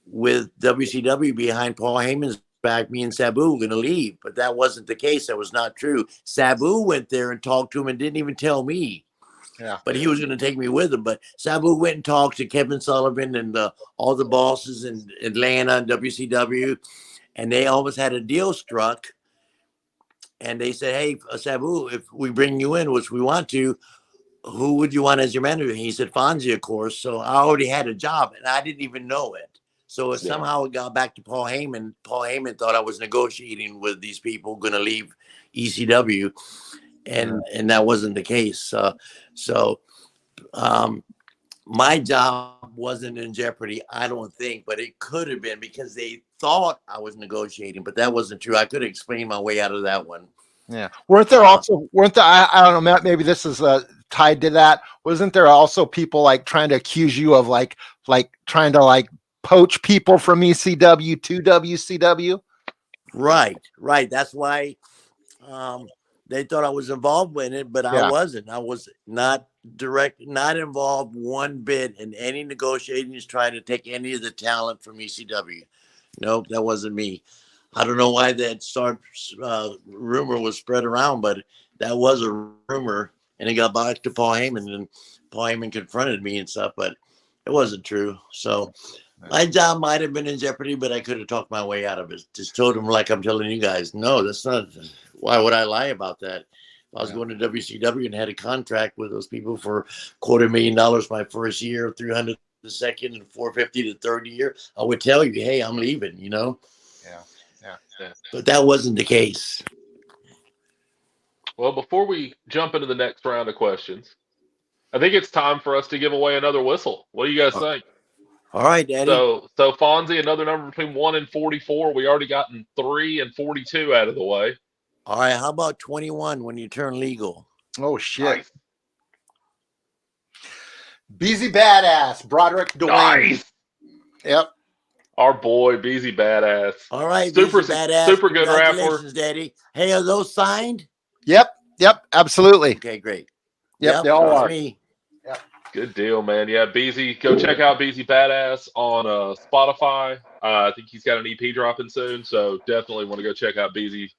with WCW behind Paul Heyman's back. Me and Sabu were going to leave, but that wasn't the case. That was not true. Sabu went there and talked to him and didn't even tell me. Yeah. But he was going to take me with him. But Sabu went and talked to Kevin Sullivan and all the bosses in Atlanta and WCW, and they almost had a deal struck. And they said, hey, Sabu, if we bring you in, which we want to, who would you want as your manager? And he said, Fonzie, of course. So I already had a job, and I didn't even know it. So somehow it got back to Paul Heyman. Paul Heyman thought I was negotiating with these people going to leave ECW, and that wasn't the case. So my job wasn't in jeopardy, I don't think, but it could have been because they thought I was negotiating, but that wasn't true. I could explain my way out of that one. Yeah. Weren't there I don't know, maybe this is tied to that. Wasn't there also people like trying to accuse you of like trying to like poach people from ECW to WCW? Right. That's why they thought I was involved in it, but I Yeah. wasn't. I was not not involved one bit in any negotiations trying to take any of the talent from ECW. Nope, that wasn't me. I don't know why that rumor was spread around, but that was a rumor, and it got back to Paul Heyman, and Paul Heyman confronted me and stuff, but it wasn't true. So my job might have been in jeopardy, but I could have talked my way out of it. Just told him, like I'm telling you guys, no, that's not. Why would I lie about that? If I was going to WCW and had a contract with those people for $250,000 my first year, 300 the second, and 450 the third year, I would tell you, hey, I'm leaving. Yeah. But that wasn't the case. Well, before we jump into the next round of questions, I think it's time for us to give away another whistle. What do you guys think? All right, Daddy. So Fonzie, another number between 1 and 44. We already gotten 3 and 42 out of the way. All right, how about 21 when you turn legal? Oh shit. Nice. BZ Badass, Broderick Dwayne. Nice. Yep. Our boy, Beezy Badass. All right, Super Badass. super good rapper. Congratulations, Daddy. Hey, are those signed? Yep. Absolutely. Okay, great. Yep, they all are. Me. Good deal, man. Yeah, Beezy. Go check out Beezy Badass on Spotify. I think he's got an EP dropping soon, so definitely want to go check out Beezy.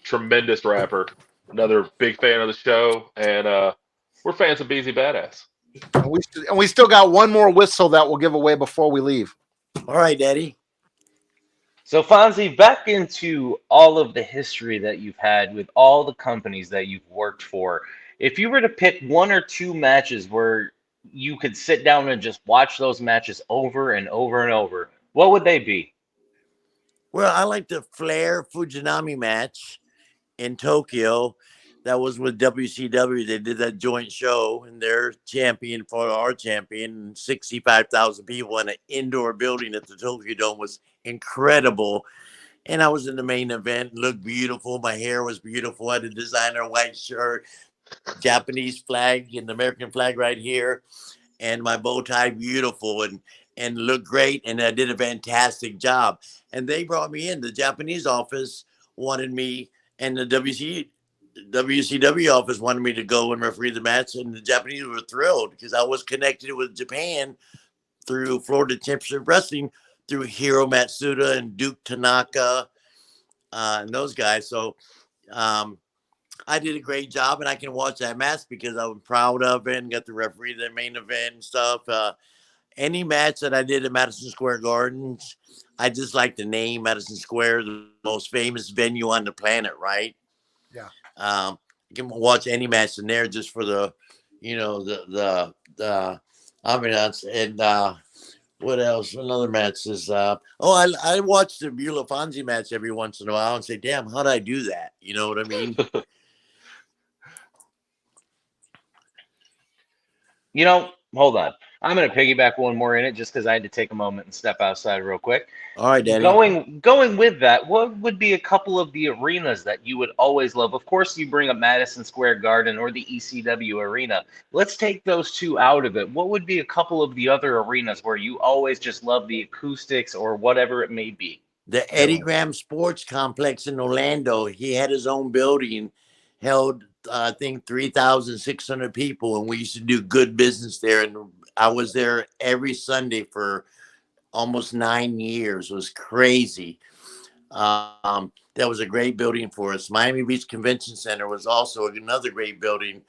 Tremendous rapper. Another big fan of the show, and we're fans of Beezy Badass. And we still got one more whistle that we'll give away before we leave. All right, Daddy. So, Fonzie, back into all of the history that you've had with all the companies that you've worked for. If you were to pick 1 or 2 matches where you could sit down and just watch those matches over and over and over, what would they be? Well, I like the Flair Fujinami match in Tokyo. That was with WCW. They did that joint show, and their champion fought our champion. 65,000 people in an indoor building at the Tokyo Dome was incredible. And I was in the main event, looked beautiful. My hair was beautiful. I had a designer white shirt, Japanese flag and the American flag right here, and my bow tie beautiful and looked great. And I did a fantastic job. And they brought me in. The Japanese office wanted me, and the WCW office wanted me to go and referee the match, and the Japanese were thrilled because I was connected with Japan through Florida Championship Wrestling through Hiro Matsuda and Duke Tanaka and those guys. So I did a great job, and I can watch that match because I was proud of it and got to referee the main event and stuff. Any match that I did at Madison Square Gardens, I just like the name Madison Square, the most famous venue on the planet, right? Yeah. You can watch any match in there just for the ambiance. And what else? Another match is I watch the Beulah Fonzie match every once in a while and say, damn, how'd I do that? You know what I mean? Hold on. I'm going to piggyback one more in it just because I had to take a moment and step outside real quick. All right, Daddy. Going with that, what would be a couple of the arenas that you would always love? Of course, you bring up Madison Square Garden or the ECW arena. Let's take those two out of it. What would be a couple of the other arenas where you always just love the acoustics or whatever it may be? The Eddie Graham Sports Complex in Orlando. He had his own building, held I think 3,600 people, and we used to do good business there. And I was there every Sunday for almost 9 years. It was crazy. That was a great building for us. Miami Beach Convention Center was also another great building.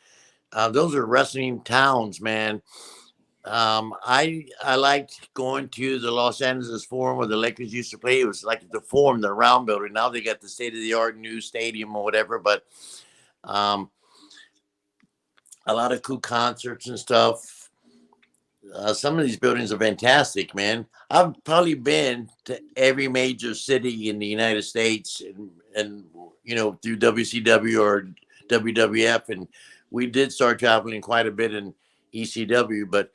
Those are wrestling towns, man. I liked going to the Los Angeles Forum where the Lakers used to play. It was like the Forum, the round building. Now they got the state-of-the-art new stadium or whatever, but a lot of cool concerts and stuff. Some of these buildings are fantastic, man. I've probably been to every major city in the United States and through WCW or WWF, and we did start traveling quite a bit in ECW, but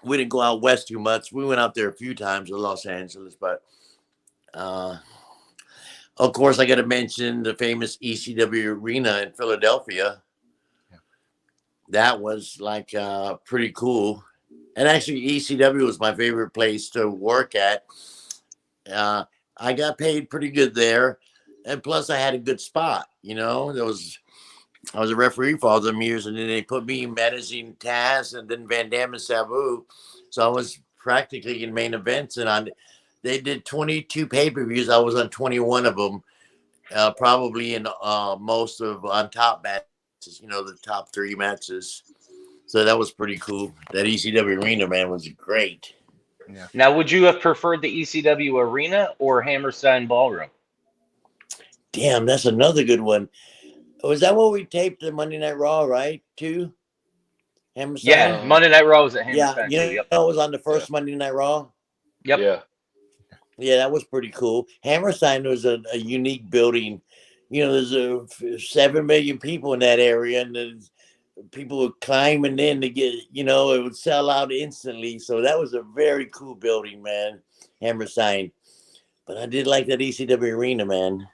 we didn't go out west too much. We went out there a few times to Los Angeles, but of course, I got to mention the famous ECW arena in Philadelphia. Yeah. That was like pretty cool. And actually, ECW was my favorite place to work at. I got paid pretty good there. and plus I had a good spot. I was a referee for all them years, and then they put me managing Taz and then Van Dam and Sabu. So I was practically in main events, and they did 22 pay-per-views. I was on 21 of them, probably in most of on top matches, the top 3 matches. So that was pretty cool. That ECW arena, man, was great. Yeah. Now, would you have preferred the ECW arena or Hammerstein Ballroom? Damn, that's another good one. Was that what we taped the Monday Night Raw, right? Too? Hammerstein? Yeah, Monday Night Raw was at Yeah, Hammerstein too. Yep. it was on the first Monday Night Raw. Yep. Yeah. Yeah, that was pretty cool. Hammerstein was a unique building. There's 7 million people in that area, and there's people were climbing in to get, it would sell out instantly. So that was a very cool building, man, Hammerstein. But I did like that ECW arena, man.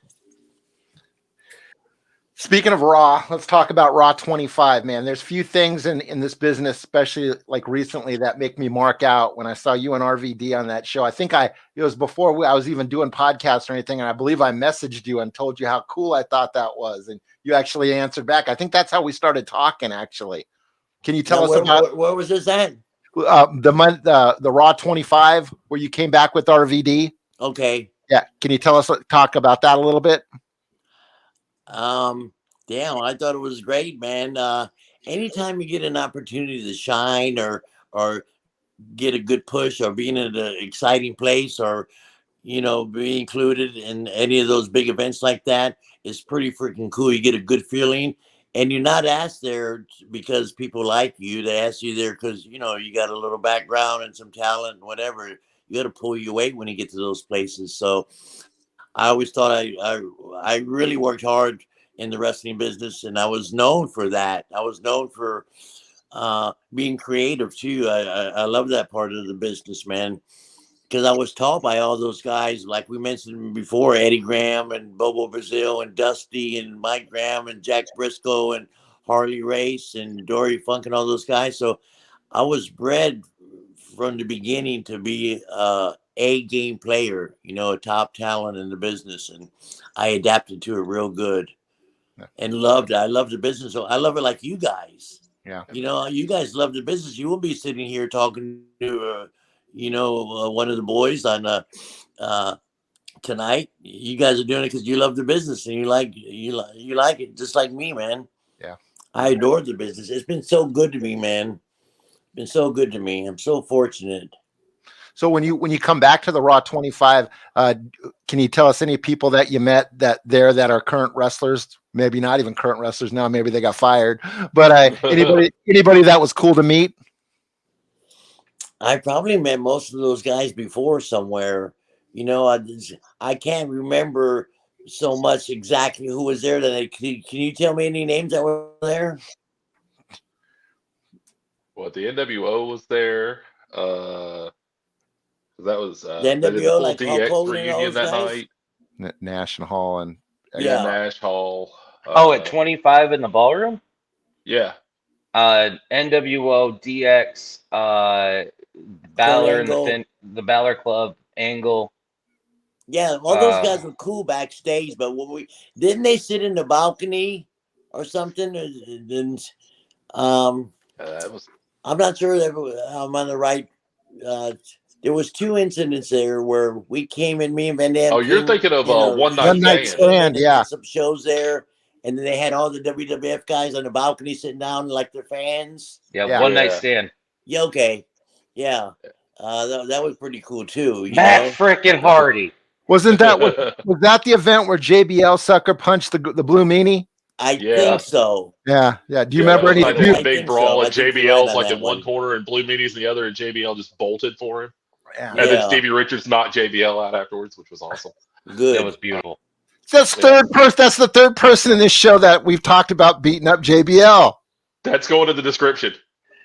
Speaking of Raw, let's talk about Raw 25, man. There's few things in this business, especially like recently, that make me mark out. When I saw you and RVD on that show, I think it was before I was even doing podcasts or anything, and I believe I messaged you and told you how cool I thought that was, and you actually answered back. I think that's how we started talking, actually. Can you tell us about where was this at? the Raw 25 where you came back with RVD? Okay. Yeah. Can you talk about that a little bit? Damn, I thought it was great, man. Anytime you get an opportunity to shine or get a good push or be in an exciting place or be included in any of those big events like that is pretty freaking cool. You get a good feeling, and you're not asked there because people like you. They ask you there because you got a little background and some talent and whatever. You got to pull your weight when you get to those places. So I always thought I really worked hard in the wrestling business, and I was known for that. I was known for being creative too. I love that part of the business, man, because I was taught by all those guys, like we mentioned before, Eddie Graham and Bobo Brazil and Dusty and Mike Graham and Jack Briscoe and Harley Race and Dory Funk and all those guys. So I was bred from the beginning to be a game player, a top talent in the business, and I adapted to it real good and loved it. I love the business. So I love it like you guys. Yeah. You guys love the business. You will be sitting here talking to, one of the boys on tonight. You guys are doing it because you love the business and you like it just like me, man. Yeah. I adore the business. It's been so good to me, man. Been so good to me. I'm so fortunate. So when you come back to the Raw 25, can you tell us any people that you met that are current wrestlers? Maybe not even current wrestlers now. Maybe they got fired. But anybody that was cool to meet? I probably met most of those guys before somewhere. I can't remember so much exactly who was there. Can you tell me any names that were there? Well, the NWO was there. That was The they did the NWO, full like Hulk DX Hogan and all reunion those that guys? night. National Hall and Yeah, Nash Hall. At 25 in the ballroom? Yeah. NWO, DX, Balor and the Balor Club, Angle. Yeah, all those guys were cool backstage, but when didn't they sit in the balcony or something? That was. I'm not sure that I'm on the right. There was 2 incidents there where we came in, me and Van Dam. Oh, you're thinking of One Night Stand, yeah. Did some shows there, and then they had all the WWF guys on the balcony sitting down like their fans. Yeah. One Night Stand. Yeah, okay, yeah, that was pretty cool too. Matt frickin' Hardy. Wasn't that was that the event where JBL sucker punched the blue meanie? I think so. Yeah. Do you remember any? Like a big brawl, so. and JBL's like in one corner and Blue Meanie's in the other, and JBL just bolted for him. Yeah. And then Stevie Richards knocked JBL out afterwards, which was awesome. Good. That was beautiful. That's the third person in this show that we've talked about beating up JBL. That's going to the description.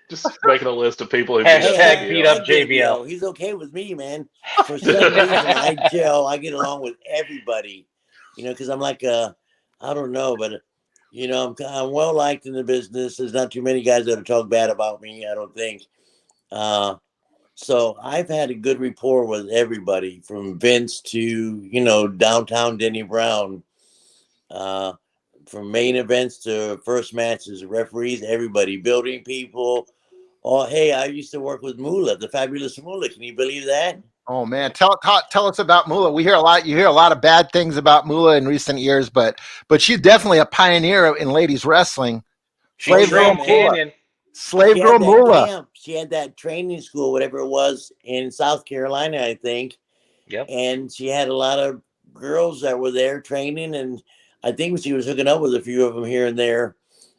Just making a list of people who beat up JBL. He's okay with me, man. For some reason, I get along with everybody. Because I'm like I don't know, but I'm well liked in the business. There's not too many guys that talk bad about me, I don't think. So I've had a good rapport with everybody, from Vince to downtown Denny Brown. from main events to first matches, referees, everybody, building people. Oh, hey, I used to work with Moolah, the fabulous Moolah. Can you believe that? Oh man, tell us about Moolah. We hear a lot. You hear a lot of bad things about Moolah in recent years, but she's definitely a pioneer in ladies wrestling. Oh, Slave yeah, girl Trail man. Moolah. Canyon. Slave She girl had that Moolah. camp. She had that training school, whatever it was, in South Carolina, I think. Yep. And she had a lot of girls that were there training, and I think she was hooking up with a few of them here and there.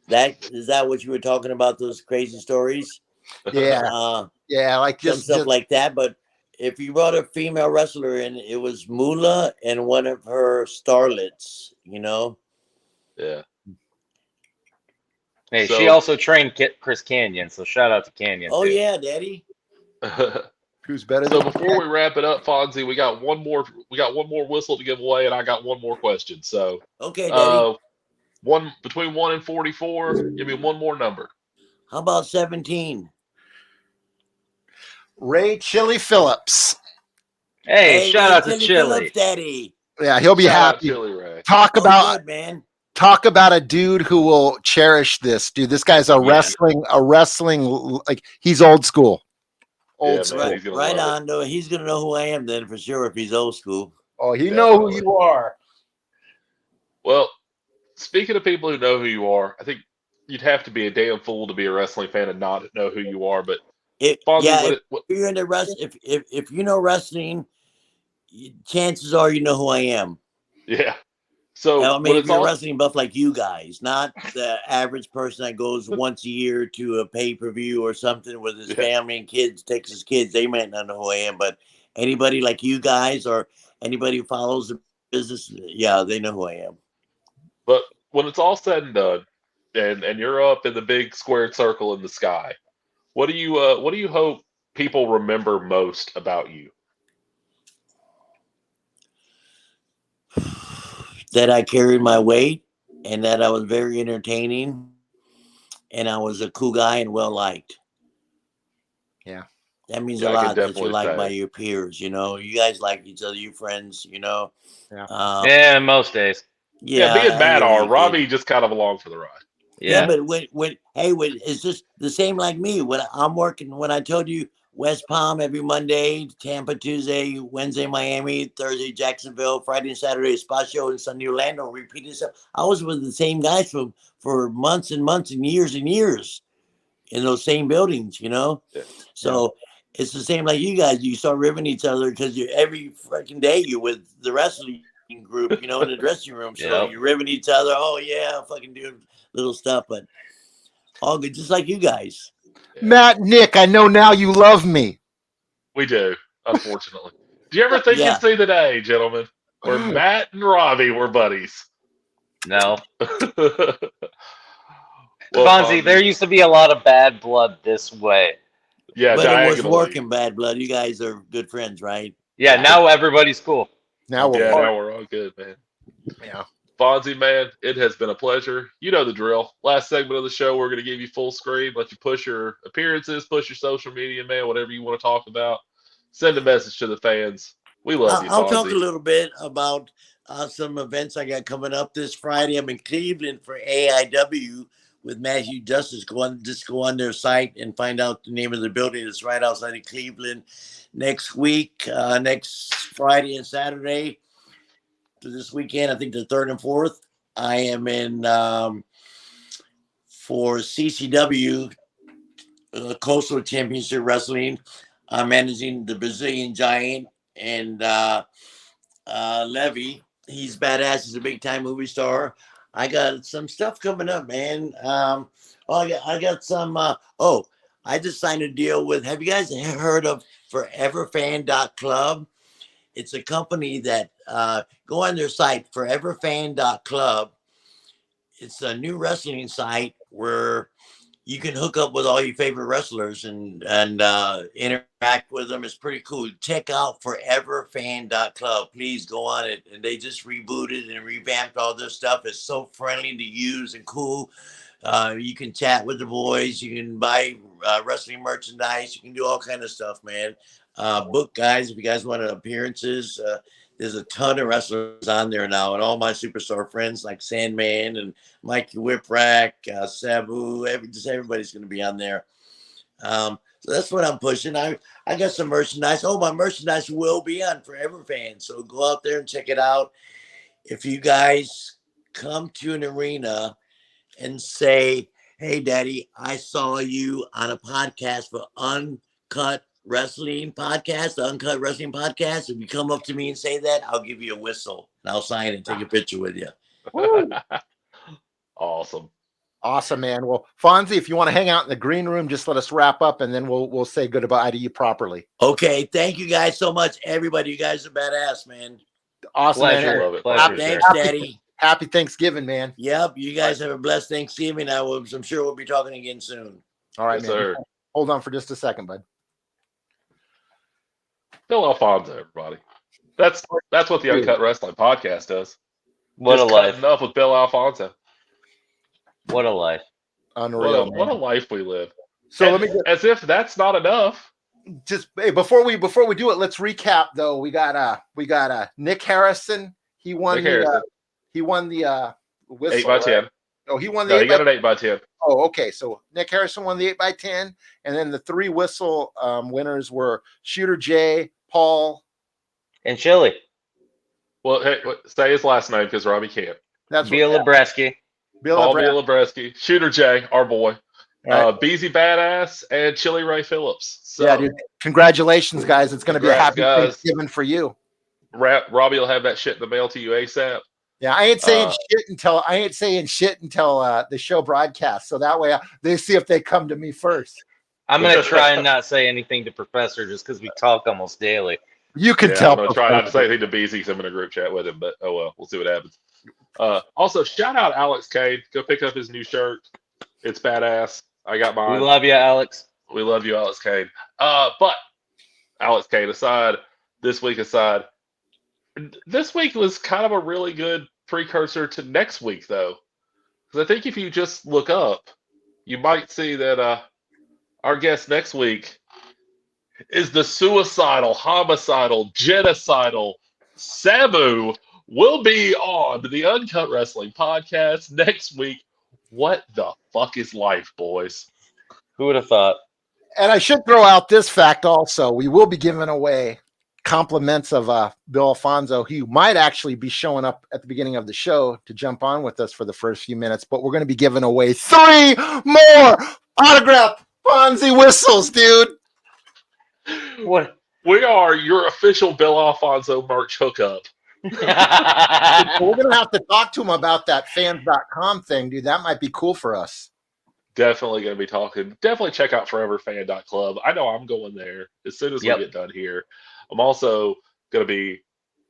That is that what you were talking about? Those crazy stories, Yeah, yeah, like some stuff like that. But if you brought a female wrestler in, it was Moolah and one of her starlets. You know. Yeah. Hey, she So also trained Chris Canyon, so shout out to Canyon Oh too. yeah, Daddy. who's better so than before we wrap it up, Fonzie, we got one more whistle to give away, and I got one more question. So Okay, Daddy. uh one between 1 and 44, give me one more number. How about 17? Ray Chili Phillips? Hey, Hey, shout Ray out to Chili Phillips, Chili. Daddy. Yeah, he'll be Shout out happy. Chili Ray. Talk Oh, about good, man. talk about a dude who will cherish this dude. This guy's a Yeah. wrestling like he's old school. Yeah, Old man, school. he's gonna Right love it. on. Though he's gonna know who I am then for sure if he's old school. Oh, he know who Definitely. you are. Well, speaking of people who know who you are, I think you'd have to be a damn fool to be a wrestling fan and not know who you are. But Fonzie, If you're into if you know wrestling, chances are you know who I am. yeah. So I when mean, if it's you're a all wrestling buff like you guys, not the average person that goes once a year to a pay-per-view or something with his yeah, family and kids, takes his kids, they might not know who I am. But anybody like you guys or anybody who follows the business, yeah, they know who I am. but when it's all said and done, and you're up in the big squared circle in the sky, what do you hope people remember most about you? That I carried my weight and that I was very entertaining and I was a cool guy and well liked. Yeah. That means a Yeah, I can lot that you're definitely liked by say. your peers. You know, you guys like each other, you friends. You know, Yeah. Yeah, most days. Yeah, yeah, me and I Matt hear are. you, kid. Robbie just kind of along for the ride. Yeah, Yeah. but when it's just the same like me. When I'm working, when I told you West Palm every Monday, Tampa Tuesday, Wednesday Miami, Thursday Jacksonville, Friday and Saturday Spot Show, and Sunday Orlando, repeating stuff. I was with the same guys for months and months and years in those same buildings. You know, Yeah. so it's the same like you guys. You start ribbing each other because you every freaking day you're with the wrestling group. You know, in the dressing room, so Yep. you're ribbing each other. Oh yeah, fucking doing little stuff, but all good, just like you guys. Yeah, Matt, Nick, I know now you love me. we do. Unfortunately, do you ever think you'd Yeah. see the day, gentlemen, where Matt and Robbie were buddies? No. Well, Fonzie, there Fonzie, used to be a lot of bad blood this way. yeah, But it was diagonally. working, Bad Blood. You guys are good friends, right? Yeah, Yeah, now everybody's cool. Now we're yeah. Okay. part. Now we're all good, man. Yeah. Fonzie, man, it has been a pleasure. You know the drill. Last segment of the show, we're going to give you full screen, let you push your appearances, push your social media, man, whatever you want to talk about. Send a message to the fans. We love you, I'll talk a Fonzie. little bit about some events I got coming up this Friday. I'm in Cleveland for AIW with Matthew Justice. Go on their site and find out the name of the building. It's right outside of Cleveland. Next week, next Friday and Saturday, this weekend, I think the 3rd and 4th, I am in for CCW Coastal Championship Wrestling. I'm managing the Brazilian Giant and Levy. He's badass. He's a big time movie star. I got some stuff coming up, man. I got some. I just signed a deal with. Have you guys heard of ForeverFan.club? It's a company that go on their site, ForeverFan.club. It's a new wrestling site where you can hook up with all your favorite wrestlers and interact with them. It's pretty cool. Check out foreverfan.club. Please go on it. And they just rebooted and revamped all this stuff. It's so friendly to use and cool. You can chat with the boys. You can buy wrestling merchandise. You can do all kind of stuff, man. Book guys if you guys want appearances. there's a ton of wrestlers on there now, and all my superstar friends like Sandman and Mikey Whipwreck, Sabu, everybody's going to be on there. So that's what I'm pushing. I got some merchandise. Oh, my merchandise will be on Forever Fans, so go out there and check it out. If you guys come to an arena and say, "Hey, Daddy, I saw you on a podcast for Uncutt Wrestling Podcast, the Uncutt Wrestling Podcast." If you come up to me and say that, I'll give you a whistle and I'll sign it and take a picture with you. Awesome. Awesome, man. Well, Fonzie, if you want to hang out in the green room, just let us wrap up, and then we'll say goodbye to you properly. Okay, thank you guys so much, everybody. You guys are badass, man. Awesome, Pleasure. man. Love it. Pleasure. Thanks, Daddy. Happy Thanksgiving, man. Yep, you guys have a blessed Thanksgiving. I'm sure we'll be talking again soon. All right, Yes, man. sir. Hold on for just a second, bud. Bill Alfonzo, everybody. That's what the Uncut Wrestling Podcast does. What Just a life. cutting up with Bill Alfonso. What a life. Unreal. What a man. life we live. So And let me get, as if that's not enough. just hey, before we do it, let's recap though. We got Nick Harrison. He won Nick the Harrison, whistle. 8x10. Right? Oh, he won the No, 8 he got by, an 8x10. oh, okay. So Nick Harrison won the 8x10, and then the 3 whistle winners were Shooter J, Paul. And Chili. Well, hey, say his last name because Robbie can't. That's Bia what Lebreski. Bill Paul Brad- Bielabreski, Shooter J, our boy, Right. Beezy Badass, and Chili Ray Phillips. So, Yeah, dude. Congratulations, guys. It's going to be a Congrats, happy guys. Thanksgiving for you. Robbie will have that shit in the mail to you ASAP. Yeah, I ain't saying Uh, shit until the show broadcasts. So that way they see if they come to me first. I'm going to try and not say anything to Professor just because we talk almost daily. You can Yeah, tell. I'm gonna try not to say anything to Beezy because I'm in a group chat with him, but oh well, we'll see what happens. Also, shout out Alex Cade. Go pick up his new shirt. It's badass. I got We mine. love you, Alex. We love you, Alex Cade. But Alex Cade aside, this week was kind of a really good precursor to next week, though, because I think if you just look up, you might see that our guest next week is the suicidal, homicidal, genocidal Sabu. Will be on the Uncut Wrestling Podcast next week. What the fuck is life, boys? Who would have thought? And I should throw out this fact also. We will be giving away compliments of Bill Alfonso. He might actually be showing up at the beginning of the show to jump on with us for the first few minutes, but we're going to be giving away 3 more autographed Fonzie whistles, dude. What? We are your official Bill Alfonso merch hookup. We're going to have to talk to him about that fans.com thing, dude. That might be cool for us. Definitely going to be talking. Definitely check out foreverfan.club. I know I'm going there as soon as Yep. we get done here. I'm also going to be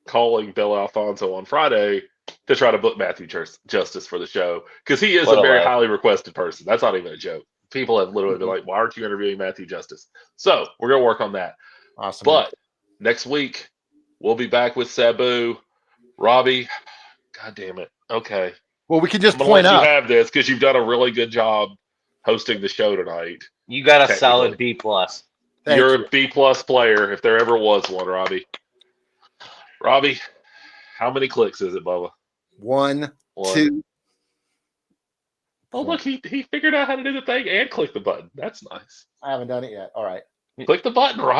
calling Bill Alfonso on Friday to try to book Matthew Justice for the show because he is What a a very life. highly requested person. That's not even a joke. People have literally been like, why aren't you interviewing Matthew Justice? So we're going to work on that. Awesome. But next week, we'll be back with Sabu. Robbie, God damn it. Okay. Well, we can just I'm going point to let out. you have this because you've done a really good job hosting the show tonight. You got a Technically. solid B+. plus. Thank You're you. a B-plus player if there ever was one, Robbie. Robbie, how many clicks is it, Bubba? 1, One. 2. Oh, look, he figured out how to do the thing and click the button. That's nice. I haven't done it yet. All right. Click the button, Robbie.